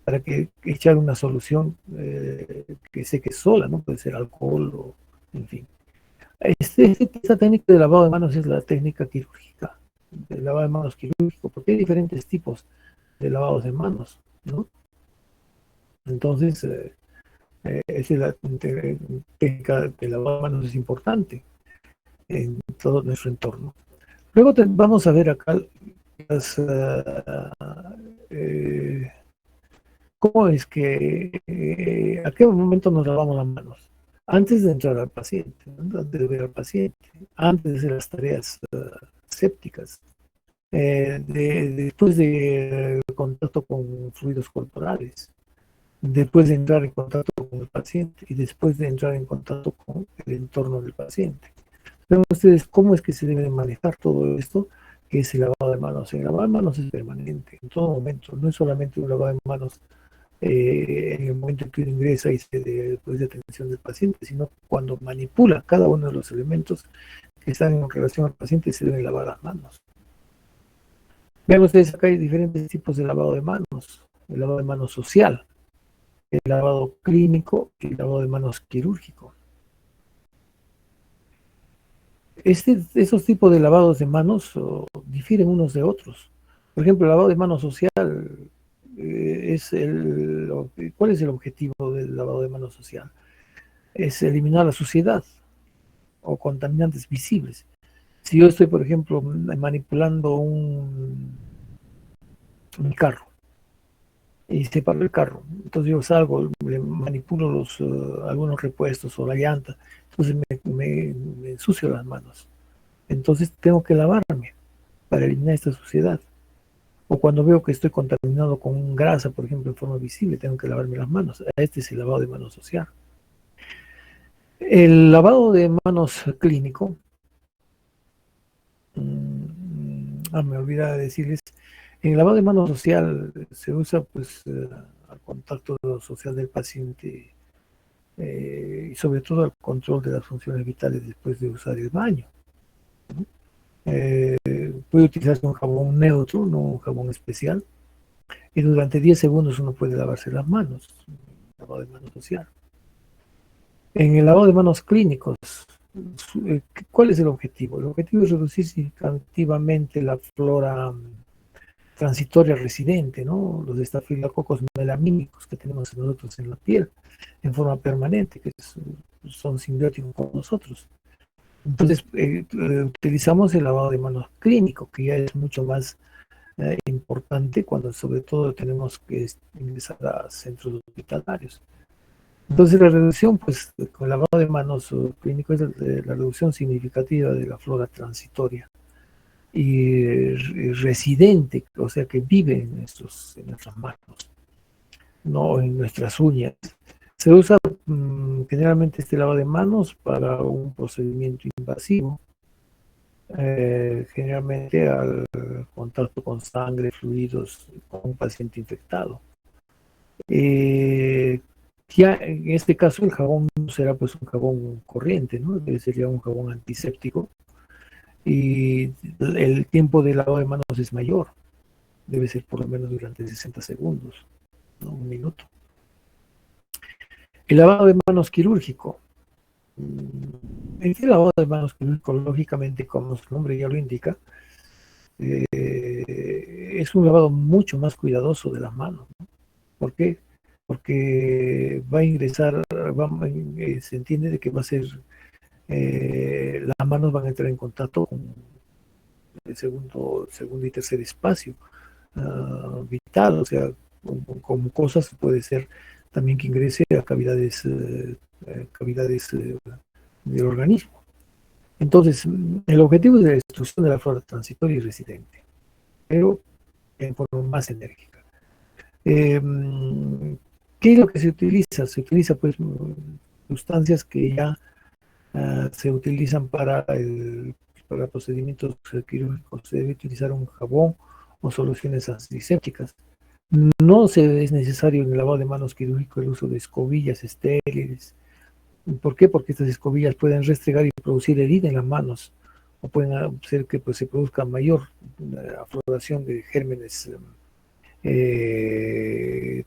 para que echar una solución que seque sola, ¿no? Puede ser alcohol o, en fin. Esta técnica de lavado de manos es la técnica quirúrgica, de lavado de manos quirúrgico, porque hay diferentes tipos de lavados de manos, ¿no? Entonces, esa es la técnica de lavado de manos, es importante en todo nuestro entorno. Luego vamos a ver acá cómo es que a qué momento nos lavamos las manos. Antes de entrar al paciente, antes de ver al paciente, antes de hacer las tareas sépticas, después de contacto con fluidos corporales, después de entrar en contacto con el paciente y después de entrar en contacto con el entorno del paciente. Vean ustedes cómo es que se debe manejar todo esto, que es el lavado de manos. El lavado de manos es permanente, en todo momento, no es solamente un lavado de manos en el momento en que uno ingresa y después de atención del paciente, sino cuando manipula cada uno de los elementos que están en relación al paciente, se deben lavar las manos. Vean ustedes, acá hay diferentes tipos de lavado de manos. el lavado de manos social, el lavado clínico y el lavado de manos quirúrgico. Esos tipos de lavados de manos difieren unos de otros. Por ejemplo, el lavado de manos social ¿cuál es el objetivo del lavado de manos social? Es eliminar la suciedad o contaminantes visibles. Si yo estoy, por ejemplo, manipulando un carro y se para el carro, entonces yo salgo, le manipulo algunos repuestos o la llanta, entonces me ensucio las manos. Entonces tengo que lavarme para eliminar esta suciedad. O cuando veo que estoy contaminado con grasa, por ejemplo, en forma visible, tengo que lavarme las manos. Este es el lavado de manos social. El lavado de manos clínico, me olvidaba decirles, en el lavado de manos social se usa pues al contacto social del paciente y sobre todo al control de las funciones vitales después de usar el baño. Puede utilizarse un jabón neutro, no un jabón especial, y durante 10 segundos uno puede lavarse las manos, lavado de manos social. En el lavado de manos clínicos, ¿cuál es el objetivo? El objetivo es reducir significativamente la flora transitoria residente, ¿no? Los estafilococos melamínicos que tenemos nosotros en la piel en forma permanente, que son simbióticos con nosotros. Entonces, utilizamos el lavado de manos clínico, que ya es mucho más importante cuando sobre todo tenemos que ingresar a centros hospitalarios. Entonces la reducción, pues con el lavado de manos clínico es la reducción significativa de la flora transitoria y residente, o sea que vive en nuestras manos, no en nuestras uñas. Se usa generalmente este lavado de manos para un procedimiento invasivo, generalmente al contacto con sangre, fluidos, con un paciente infectado. Ya en este caso el jabón no será pues un jabón corriente, ¿no? Sería un jabón antiséptico y el tiempo de lavado de manos es mayor, debe ser por lo menos durante 60 segundos, ¿no? Un minuto. El lavado de manos quirúrgico. Este lavado de manos quirúrgico, lógicamente, como su nombre ya lo indica, es un lavado mucho más cuidadoso de las manos, ¿no? ¿Por qué? Porque va a ingresar, se entiende de que va a ser, las manos van a entrar en contacto con el segundo y tercer espacio vital, o sea, con cosas puede ser también que ingrese a cavidades del organismo. Entonces, el objetivo es la destrucción de la flora transitoria y residente, pero en forma más enérgica. ¿Qué es lo que se utiliza? Se utiliza pues sustancias que ya se utilizan para procedimientos quirúrgicos. Se debe utilizar un jabón o soluciones antisépticas. No es necesario en el lavado de manos quirúrgico el uso de escobillas estériles. ¿Por qué? Porque estas escobillas pueden restregar y producir herida en las manos, o pueden hacer que pues, se produzca mayor afloración de gérmenes eh,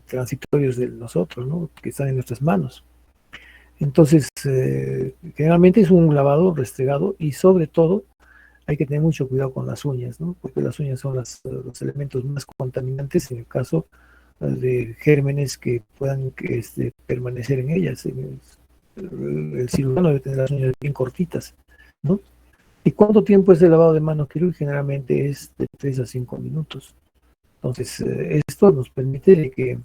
transitorios de nosotros, ¿no? Que están en nuestras manos. Entonces, generalmente es un lavado restregado y sobre todo hay que tener mucho cuidado con las uñas, ¿no? Porque las uñas son los elementos más contaminantes en el caso de gérmenes que puedan permanecer en ellas. El cirujano debe tener las uñas bien cortitas, ¿no? ¿Y cuánto tiempo es el lavado de manos quirúrgico? Generalmente es de 3 a 5 minutos. Entonces, esto nos permite de que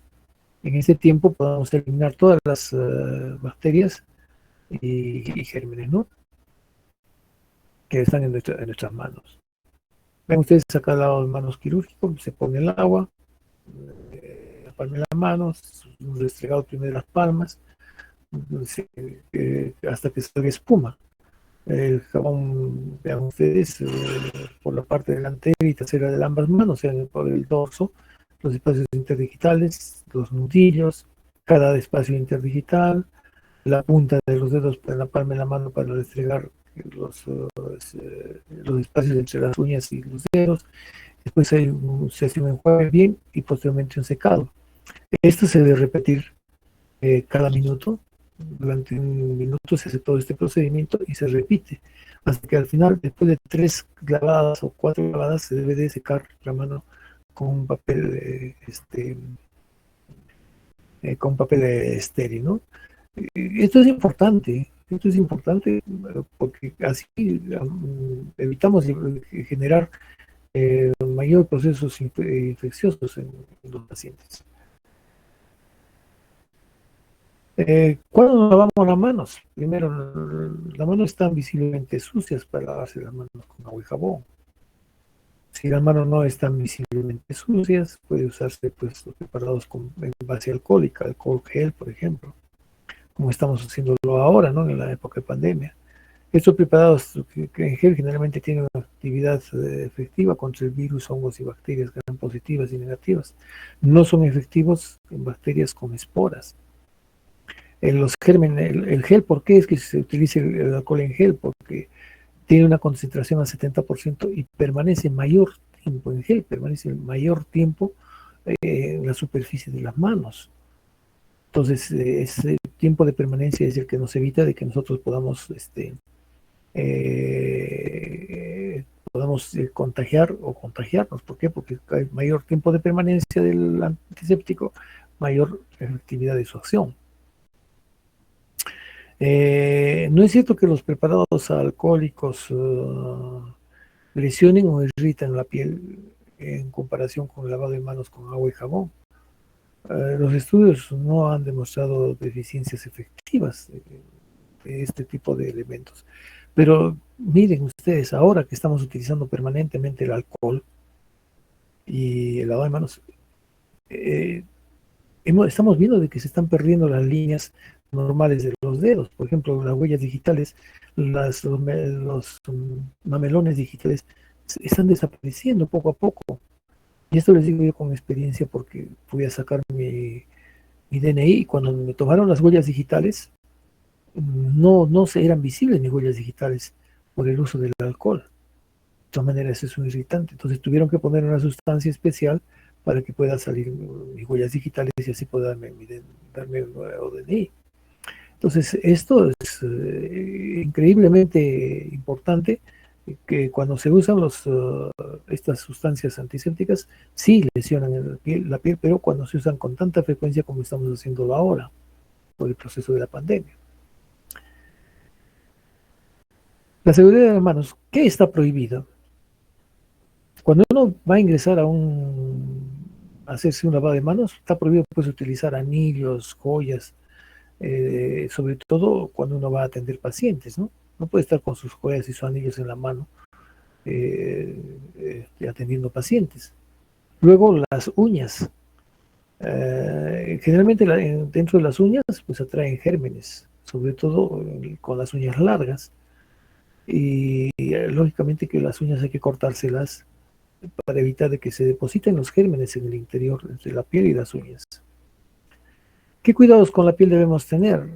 en ese tiempo podamos eliminar todas las bacterias y gérmenes, ¿no? Que están en nuestras manos. Ven ustedes acá al lavado de manos quirúrgico, se pone el agua, la palma de las manos, un restregado primero de las palmas, hasta que salga espuma. El jabón, vean ustedes, por la parte delantera y trasera de ambas manos, o sea, por el dorso, los espacios interdigitales, los nudillos, cada espacio interdigital, la punta de los dedos en la palma de la mano para restregar los espacios entre las uñas y los dedos, Después se hace un enjuague bien y posteriormente un secado. Esto se debe repetir cada minuto. Durante un minuto se hace todo este procedimiento y se repite hasta que al final, después de 3 lavadas o 4 lavadas, se debe de secar la mano con un papel con papel estéril, ¿no? Esto es importante porque así evitamos generar mayor procesos infecciosos en los pacientes. ¿Cuándo nos lavamos las manos? Primero, las manos están visiblemente sucias para lavarse las manos con agua y jabón. Si las manos no están visiblemente sucias, puede usarse pues los preparados en base alcohólica, alcohol gel, por ejemplo, como estamos haciéndolo ahora, ¿no? En la época de pandemia. Estos preparados en gel generalmente tienen una actividad efectiva contra el virus, hongos y bacterias gram positivas y negativas. No son efectivos en bacterias con esporas. En los gérmenes, el gel, ¿por qué es que se utiliza el alcohol en gel? Porque tiene una concentración al 70% y permanece mayor tiempo en gel, permanece mayor tiempo en la superficie de las manos. Entonces, ese tiempo de permanencia es el que nos evita de que nosotros podamos contagiar o contagiarnos. ¿Por qué? Porque hay mayor tiempo de permanencia del antiséptico, mayor efectividad de su acción. No es cierto que los preparados alcohólicos lesionen o irritan la piel en comparación con el lavado de manos con agua y jabón. Los estudios no han demostrado deficiencias efectivas de este tipo de elementos. Pero miren ustedes, ahora que estamos utilizando permanentemente el alcohol y el lavado de manos, estamos viendo de que se están perdiendo las líneas normales de los dedos. Por ejemplo, las huellas digitales, los mamelones digitales están desapareciendo poco a poco. Y esto les digo yo con experiencia porque fui a sacar mi DNI y cuando me tomaron las huellas digitales, no se eran visibles mis huellas digitales por el uso del alcohol. De todas maneras es un irritante. Entonces tuvieron que poner una sustancia especial para que pueda salir mis huellas digitales y así pueda darme un nuevo DNI. Entonces esto es increíblemente importante que cuando se usan estas sustancias antisépticas sí lesionan la piel, pero cuando se usan con tanta frecuencia como estamos haciéndolo ahora por el proceso de la pandemia. La seguridad de las manos, ¿qué está prohibido? Cuando uno va a ingresar a hacerse un lavado de manos, está prohibido pues utilizar anillos, joyas, sobre todo cuando uno va a atender pacientes, ¿no? No puede estar con sus joyas y sus anillos en la mano atendiendo pacientes. Luego las uñas. Generalmente dentro de las uñas pues atraen gérmenes, sobre todo con las uñas largas. Y lógicamente que las uñas hay que cortárselas para evitar de que se depositen los gérmenes en el interior entre la piel y las uñas. ¿Qué cuidados con la piel debemos tener?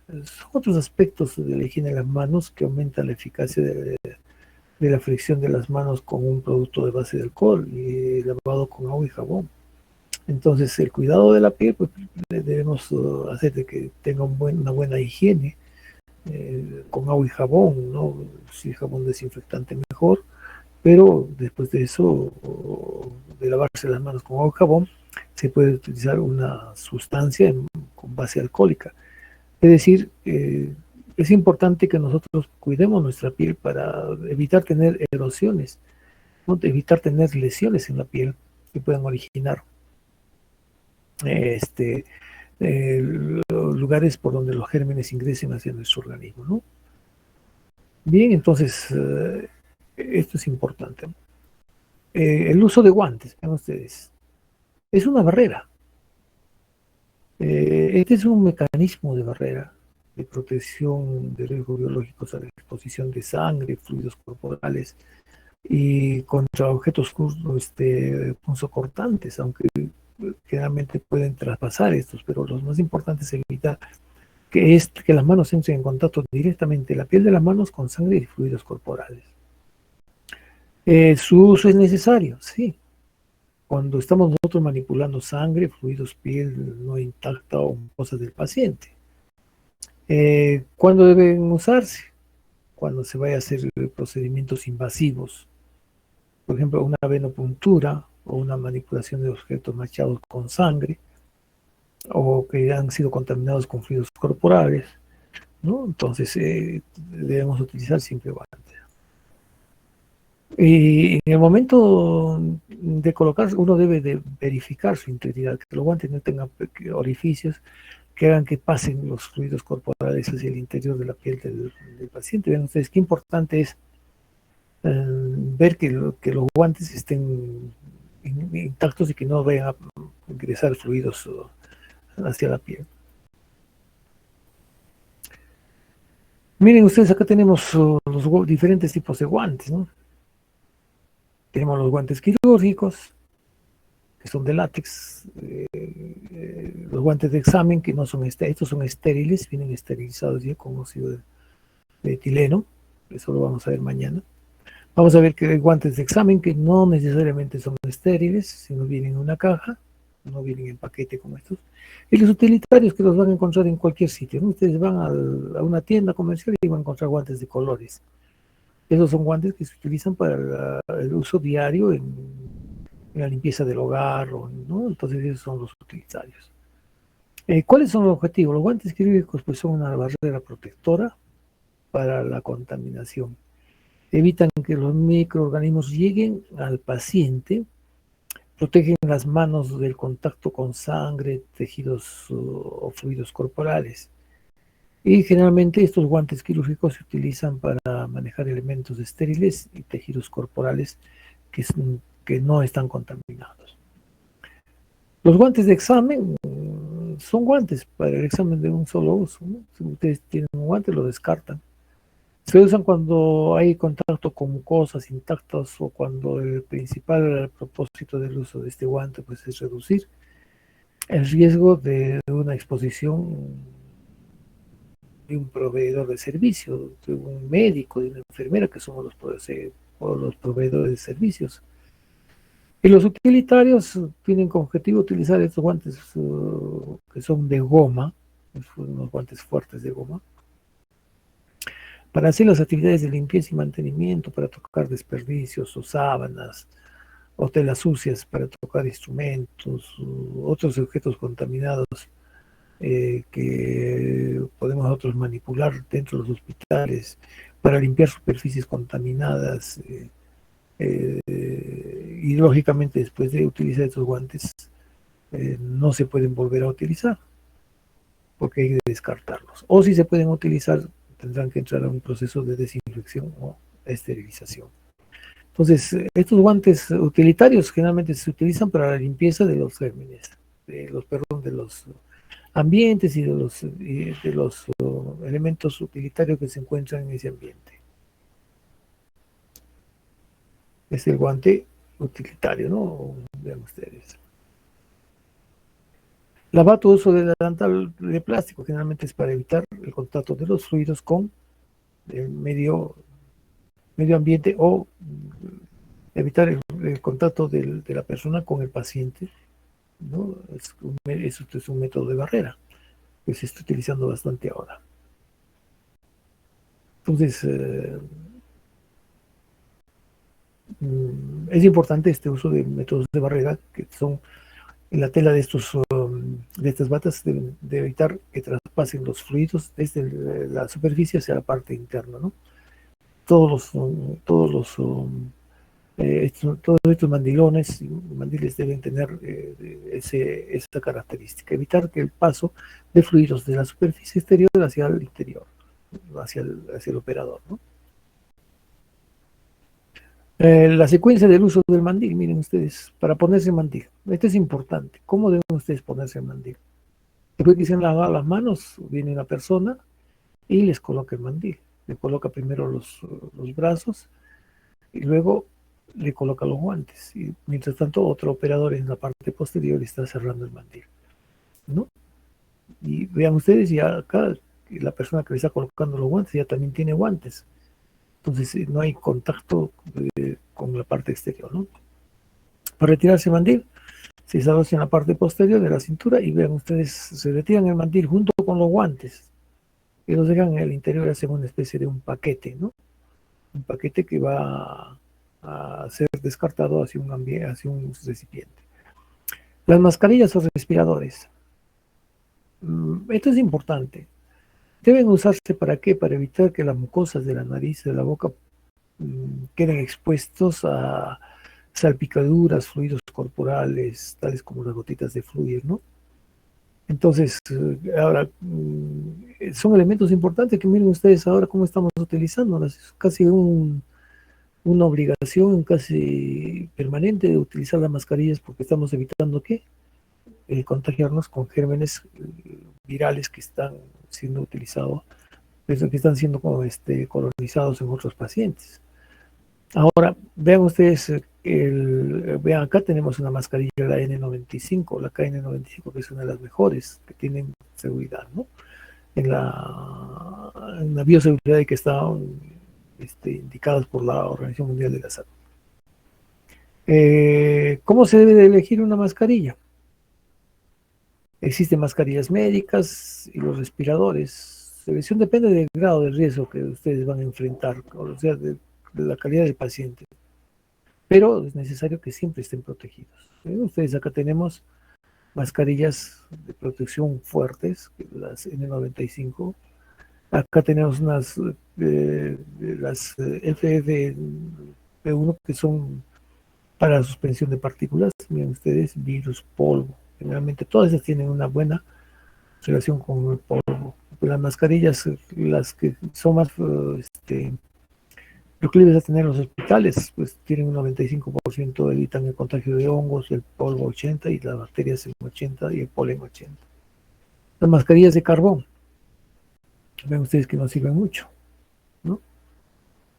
Son otros aspectos de la higiene de las manos que aumentan la eficacia de la fricción de las manos con un producto de base de alcohol y lavado con agua y jabón. Entonces, el cuidado de la piel, pues debemos hacer de que tenga una buena higiene con agua y jabón, ¿no? Si jabón desinfectante mejor, pero después de eso, de lavarse las manos con agua y jabón, se puede utilizar una sustancia con base alcohólica. Es decir, es importante que nosotros cuidemos nuestra piel para evitar tener erosiones, ¿no? Evitar tener lesiones en la piel que puedan originar los lugares por donde los gérmenes ingresen hacia nuestro organismo, ¿no? Bien, entonces, esto es importante. El uso de guantes, vean ustedes, es una barrera. Este es un mecanismo de barrera de protección de riesgos biológicos a la exposición de sangre, fluidos corporales y contra objetos punzocortantes, aunque generalmente pueden traspasar estos, pero lo más importante es evitar que las manos entren en contacto directamente la piel de las manos con sangre y fluidos corporales. Su uso es necesario, sí. Cuando estamos nosotros manipulando sangre, fluidos, piel no intacta o cosas del paciente. ¿Cuándo deben usarse? Cuando se vaya a hacer procedimientos invasivos, por ejemplo, una venopuntura o una manipulación de objetos manchados con sangre o que han sido contaminados con fluidos corporales, ¿no? Entonces debemos utilizar siempre guantes. Y en el momento de colocarse, uno debe de verificar su integridad, que los guantes no tengan orificios que hagan que pasen los fluidos corporales hacia el interior de la piel del paciente. Vean ustedes qué importante es ver que los guantes estén intactos y que no vayan a ingresar fluidos hacia la piel. Miren ustedes, acá tenemos los diferentes tipos de guantes, ¿no? Tenemos los guantes quirúrgicos, que son de látex, los guantes de examen, que no son estos son estériles, vienen esterilizados ya con óxido de etileno, eso lo vamos a ver mañana. Vamos a ver que hay guantes de examen que no necesariamente son estériles, sino vienen en una caja, no vienen en paquete como estos. Y los utilitarios que los van a encontrar en cualquier sitio, ¿no? Ustedes van a una tienda comercial y van a encontrar guantes de colores. Esos son guantes que se utilizan para el uso diario en la limpieza del hogar, ¿no? Entonces esos son los utilitarios. ¿Cuáles son los objetivos? Los guantes quirúrgicos pues, son una barrera protectora para la contaminación. Evitan que los microorganismos lleguen al paciente, protegen las manos del contacto con sangre, tejidos o fluidos corporales. Y generalmente estos guantes quirúrgicos se utilizan para manejar elementos estériles y tejidos corporales que no están contaminados. Los guantes de examen son guantes para el examen de un solo uso, ¿no? Si ustedes tienen un guante, lo descartan. Se usan cuando hay contacto con mucosas intactas o cuando el principal propósito del uso de este guante pues, es reducir el riesgo de una exposición de un proveedor de servicio, de un médico, de una enfermera, que somos los proveedores de servicios. Y los utilitarios tienen como objetivo utilizar estos guantes que son de goma, unos guantes fuertes de goma, para hacer las actividades de limpieza y mantenimiento, para tocar desperdicios o sábanas, o telas sucias para tocar instrumentos, otros objetos contaminados que podemos nosotros manipular dentro de los hospitales, para limpiar superficies contaminadas. Y lógicamente después de utilizar estos guantes no se pueden volver a utilizar porque hay que descartarlos. O si se pueden utilizar, tendrán que entrar a un proceso de desinfección o esterilización. Entonces, estos guantes utilitarios generalmente se utilizan para la limpieza de los gérmenes, de los ambientes y de los elementos utilitarios que se encuentran en ese ambiente. Es el guante utilitario, ¿no? Vean ustedes. Lavato uso del delantal de plástico generalmente es para evitar el contacto de los fluidos con el medio ambiente o evitar el contacto de la persona con el paciente, ¿no? Eso es un método de barrera que se está utilizando bastante ahora. Entonces, es importante este uso de métodos de barrera que son en la tela de estas batas de evitar que traspasen los fluidos desde la superficie hacia la parte interna, ¿no? Todos estos mandiles deben tener esta característica, evitar que el paso de fluidos de la superficie exterior hacia el interior, hacia el operador, ¿no? La secuencia del uso del mandil, miren ustedes, para ponerse mandil. Esto es importante. ¿Cómo deben ustedes ponerse el mandil? Después que se han lavado las manos, viene una persona y les coloca el mandil. Le coloca primero los brazos y luego le coloca los guantes. Y mientras tanto, otro operador en la parte posterior está cerrando el mandil, ¿no? Y vean ustedes, ya acá la persona que le está colocando los guantes ya también tiene guantes. Entonces no hay contacto con la parte exterior, ¿no? Para retirarse el mandil, se asocia en la parte posterior de la cintura y vean ustedes, se retiran el mandil junto con los guantes y los dejan en el interior y hacen una especie de un paquete, ¿no? Un paquete que va a ser descartado hacia un ambiente, hacia un recipiente. Las mascarillas o respiradores. Esto es importante. Deben usarse para qué? Para evitar que las mucosas de la nariz, de la boca, queden expuestos a salpicaduras, fluidos corporales, tales como las gotitas de fluido, ¿no? Entonces, ahora, son elementos importantes que miren ustedes ahora cómo estamos utilizándolas. Es casi una obligación casi permanente de utilizar las mascarillas porque estamos evitando que contagiarnos con gérmenes virales que están siendo utilizados, que están siendo colonizados en otros pacientes. Ahora, vean ustedes, vean acá tenemos una mascarilla, la N95, la KN95, que es una de las mejores, que tienen seguridad, ¿no? En la bioseguridad que están indicadas por la Organización Mundial de la Salud. ¿Cómo se debe de elegir una mascarilla? Existen mascarillas médicas y los respiradores. La elección depende del grado de riesgo que ustedes van a enfrentar, o sea, de la calidad del paciente. Pero es necesario que siempre estén protegidos. Ustedes acá tenemos mascarillas de protección fuertes, las N95. Acá tenemos las FFP1 que son para la suspensión de partículas. Miren ustedes, virus, polvo. Generalmente todas esas tienen una buena relación con el polvo. Las mascarillas, las que son más proclives a tener en los hospitales, pues tienen un 95%, evitan el contagio de hongos, el polvo 80% y las bacterias en 80% y el polen 80%. Las mascarillas de carbón, ven ustedes que no sirven mucho, ¿no?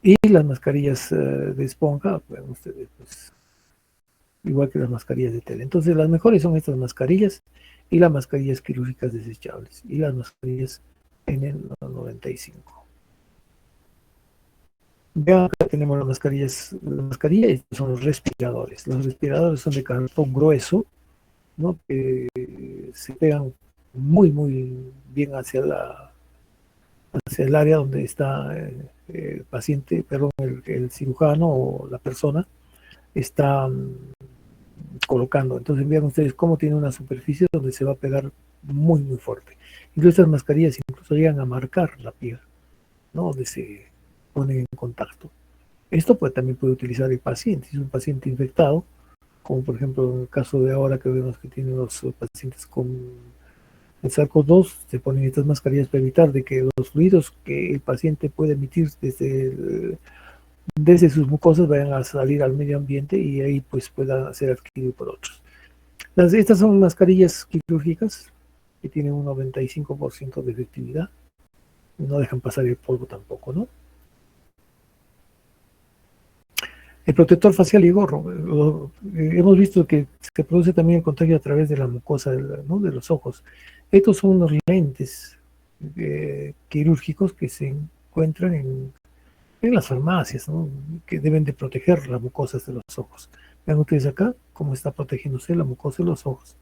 Y las mascarillas de esponja, ven ustedes, pues, igual que las mascarillas de tela. Entonces las mejores son estas mascarillas y las mascarillas quirúrgicas desechables y las mascarillas N95. Vean, acá tenemos las mascarillas, y estos son los respiradores. Los respiradores son de cartón grueso, ¿no? Que se pegan muy, muy bien hacia el área donde está el paciente, perdón, el cirujano o la persona está colocando. Entonces vean ustedes cómo tiene una superficie donde se va a pegar muy, muy fuerte. Incluso estas mascarillas incluso llegan a marcar la piel, ¿no? Donde se ponen en contacto. Esto también puede utilizar el paciente. Si es un paciente infectado, como por ejemplo en el caso de ahora que vemos que tienen los pacientes con el SARS-CoV-2, se ponen estas mascarillas para evitar de que los fluidos que el paciente puede emitir desde sus mucosas vayan a salir al medio ambiente y ahí pues puedan ser adquiridos por otros. Estas son mascarillas quirúrgicas que tienen un 95% de efectividad. No dejan pasar el polvo tampoco, ¿no? El protector facial y gorro. Hemos visto que se produce también el contagio a través de la mucosa, ¿no? De los ojos. Estos son unos lentes quirúrgicos que se encuentran en las farmacias, ¿no? Que deben de proteger las mucosas de los ojos. Vean ustedes acá cómo está protegiéndose la mucosa de los ojos.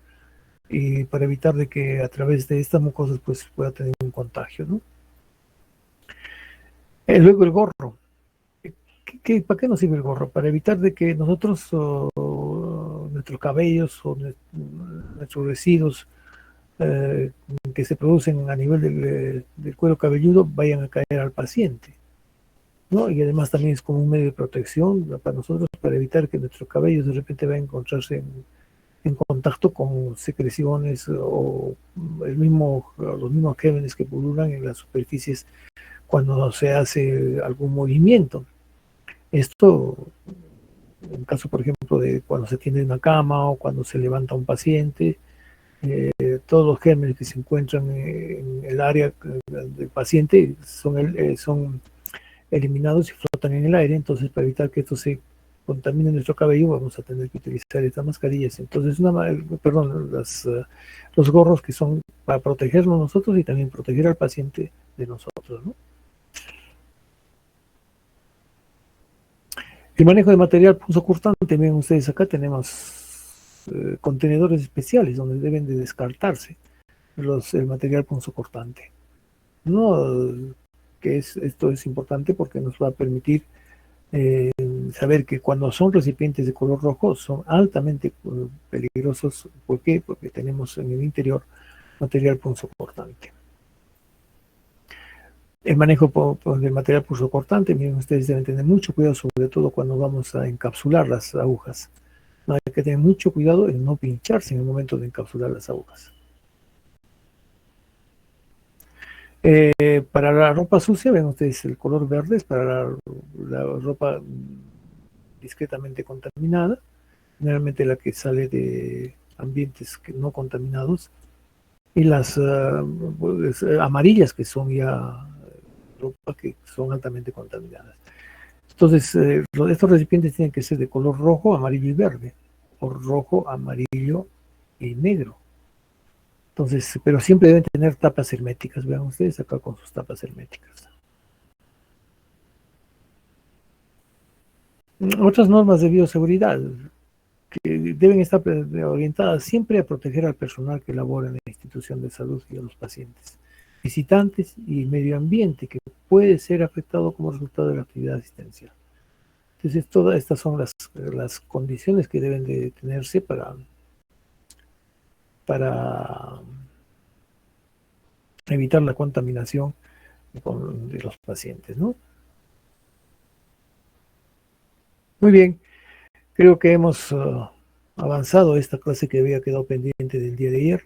Y para evitar de que a través de estas mucosas pues pueda tener un contagio, ¿no? Luego el gorro. ¿Para qué nos sirve el gorro? Para evitar de que nosotros, nuestros cabellos o nuestros residuos que se producen a nivel del cuero cabelludo vayan a caer al paciente, ¿no? Y además también es como un medio de protección para nosotros, para evitar que nuestro cabello de repente vaya a encontrarse en contacto con secreciones o los mismos gérmenes que pululan en las superficies cuando se hace algún movimiento. Esto, en caso, por ejemplo, de cuando se tiende una cama o cuando se levanta un paciente, todos los gérmenes que se encuentran en el área del paciente son eliminados y flotan en el aire. Entonces, para evitar que esto se contamine nuestro cabello, vamos a tener que utilizar estas mascarillas. Entonces, los gorros que son para protegernos nosotros y también proteger al paciente de nosotros, ¿no? El manejo de material punzocortante, miren ustedes acá tenemos contenedores especiales donde deben de descartarse el material punzocortante. ¿No? Esto es importante porque nos va a permitir saber que cuando son recipientes de color rojo son altamente peligrosos. ¿Por qué? Porque tenemos en el interior material punzocortante. El manejo del material punzocortante, miren, ustedes deben tener mucho cuidado, sobre todo cuando vamos a encapsular las agujas. No, hay que tener mucho cuidado en no pincharse en el momento de encapsular las agujas. Para la ropa sucia, ven ustedes, el color verde es para la ropa discretamente contaminada, generalmente la que sale de ambientes no contaminados, y las amarillas que son ya ropa que son altamente contaminadas. Entonces, estos recipientes tienen que ser de color rojo, amarillo y verde, o rojo, amarillo y negro. Entonces, pero siempre deben tener tapas herméticas. Vean ustedes acá con sus tapas herméticas. Otras normas de bioseguridad que deben estar orientadas siempre a proteger al personal que labora en la institución de salud y a los pacientes, visitantes y medio ambiente que puede ser afectado como resultado de la actividad asistencial. Entonces, todas estas son las condiciones que deben de tenerse para evitar la contaminación de los pacientes, ¿no? Muy bien, creo que hemos avanzado esta clase que había quedado pendiente del día de ayer.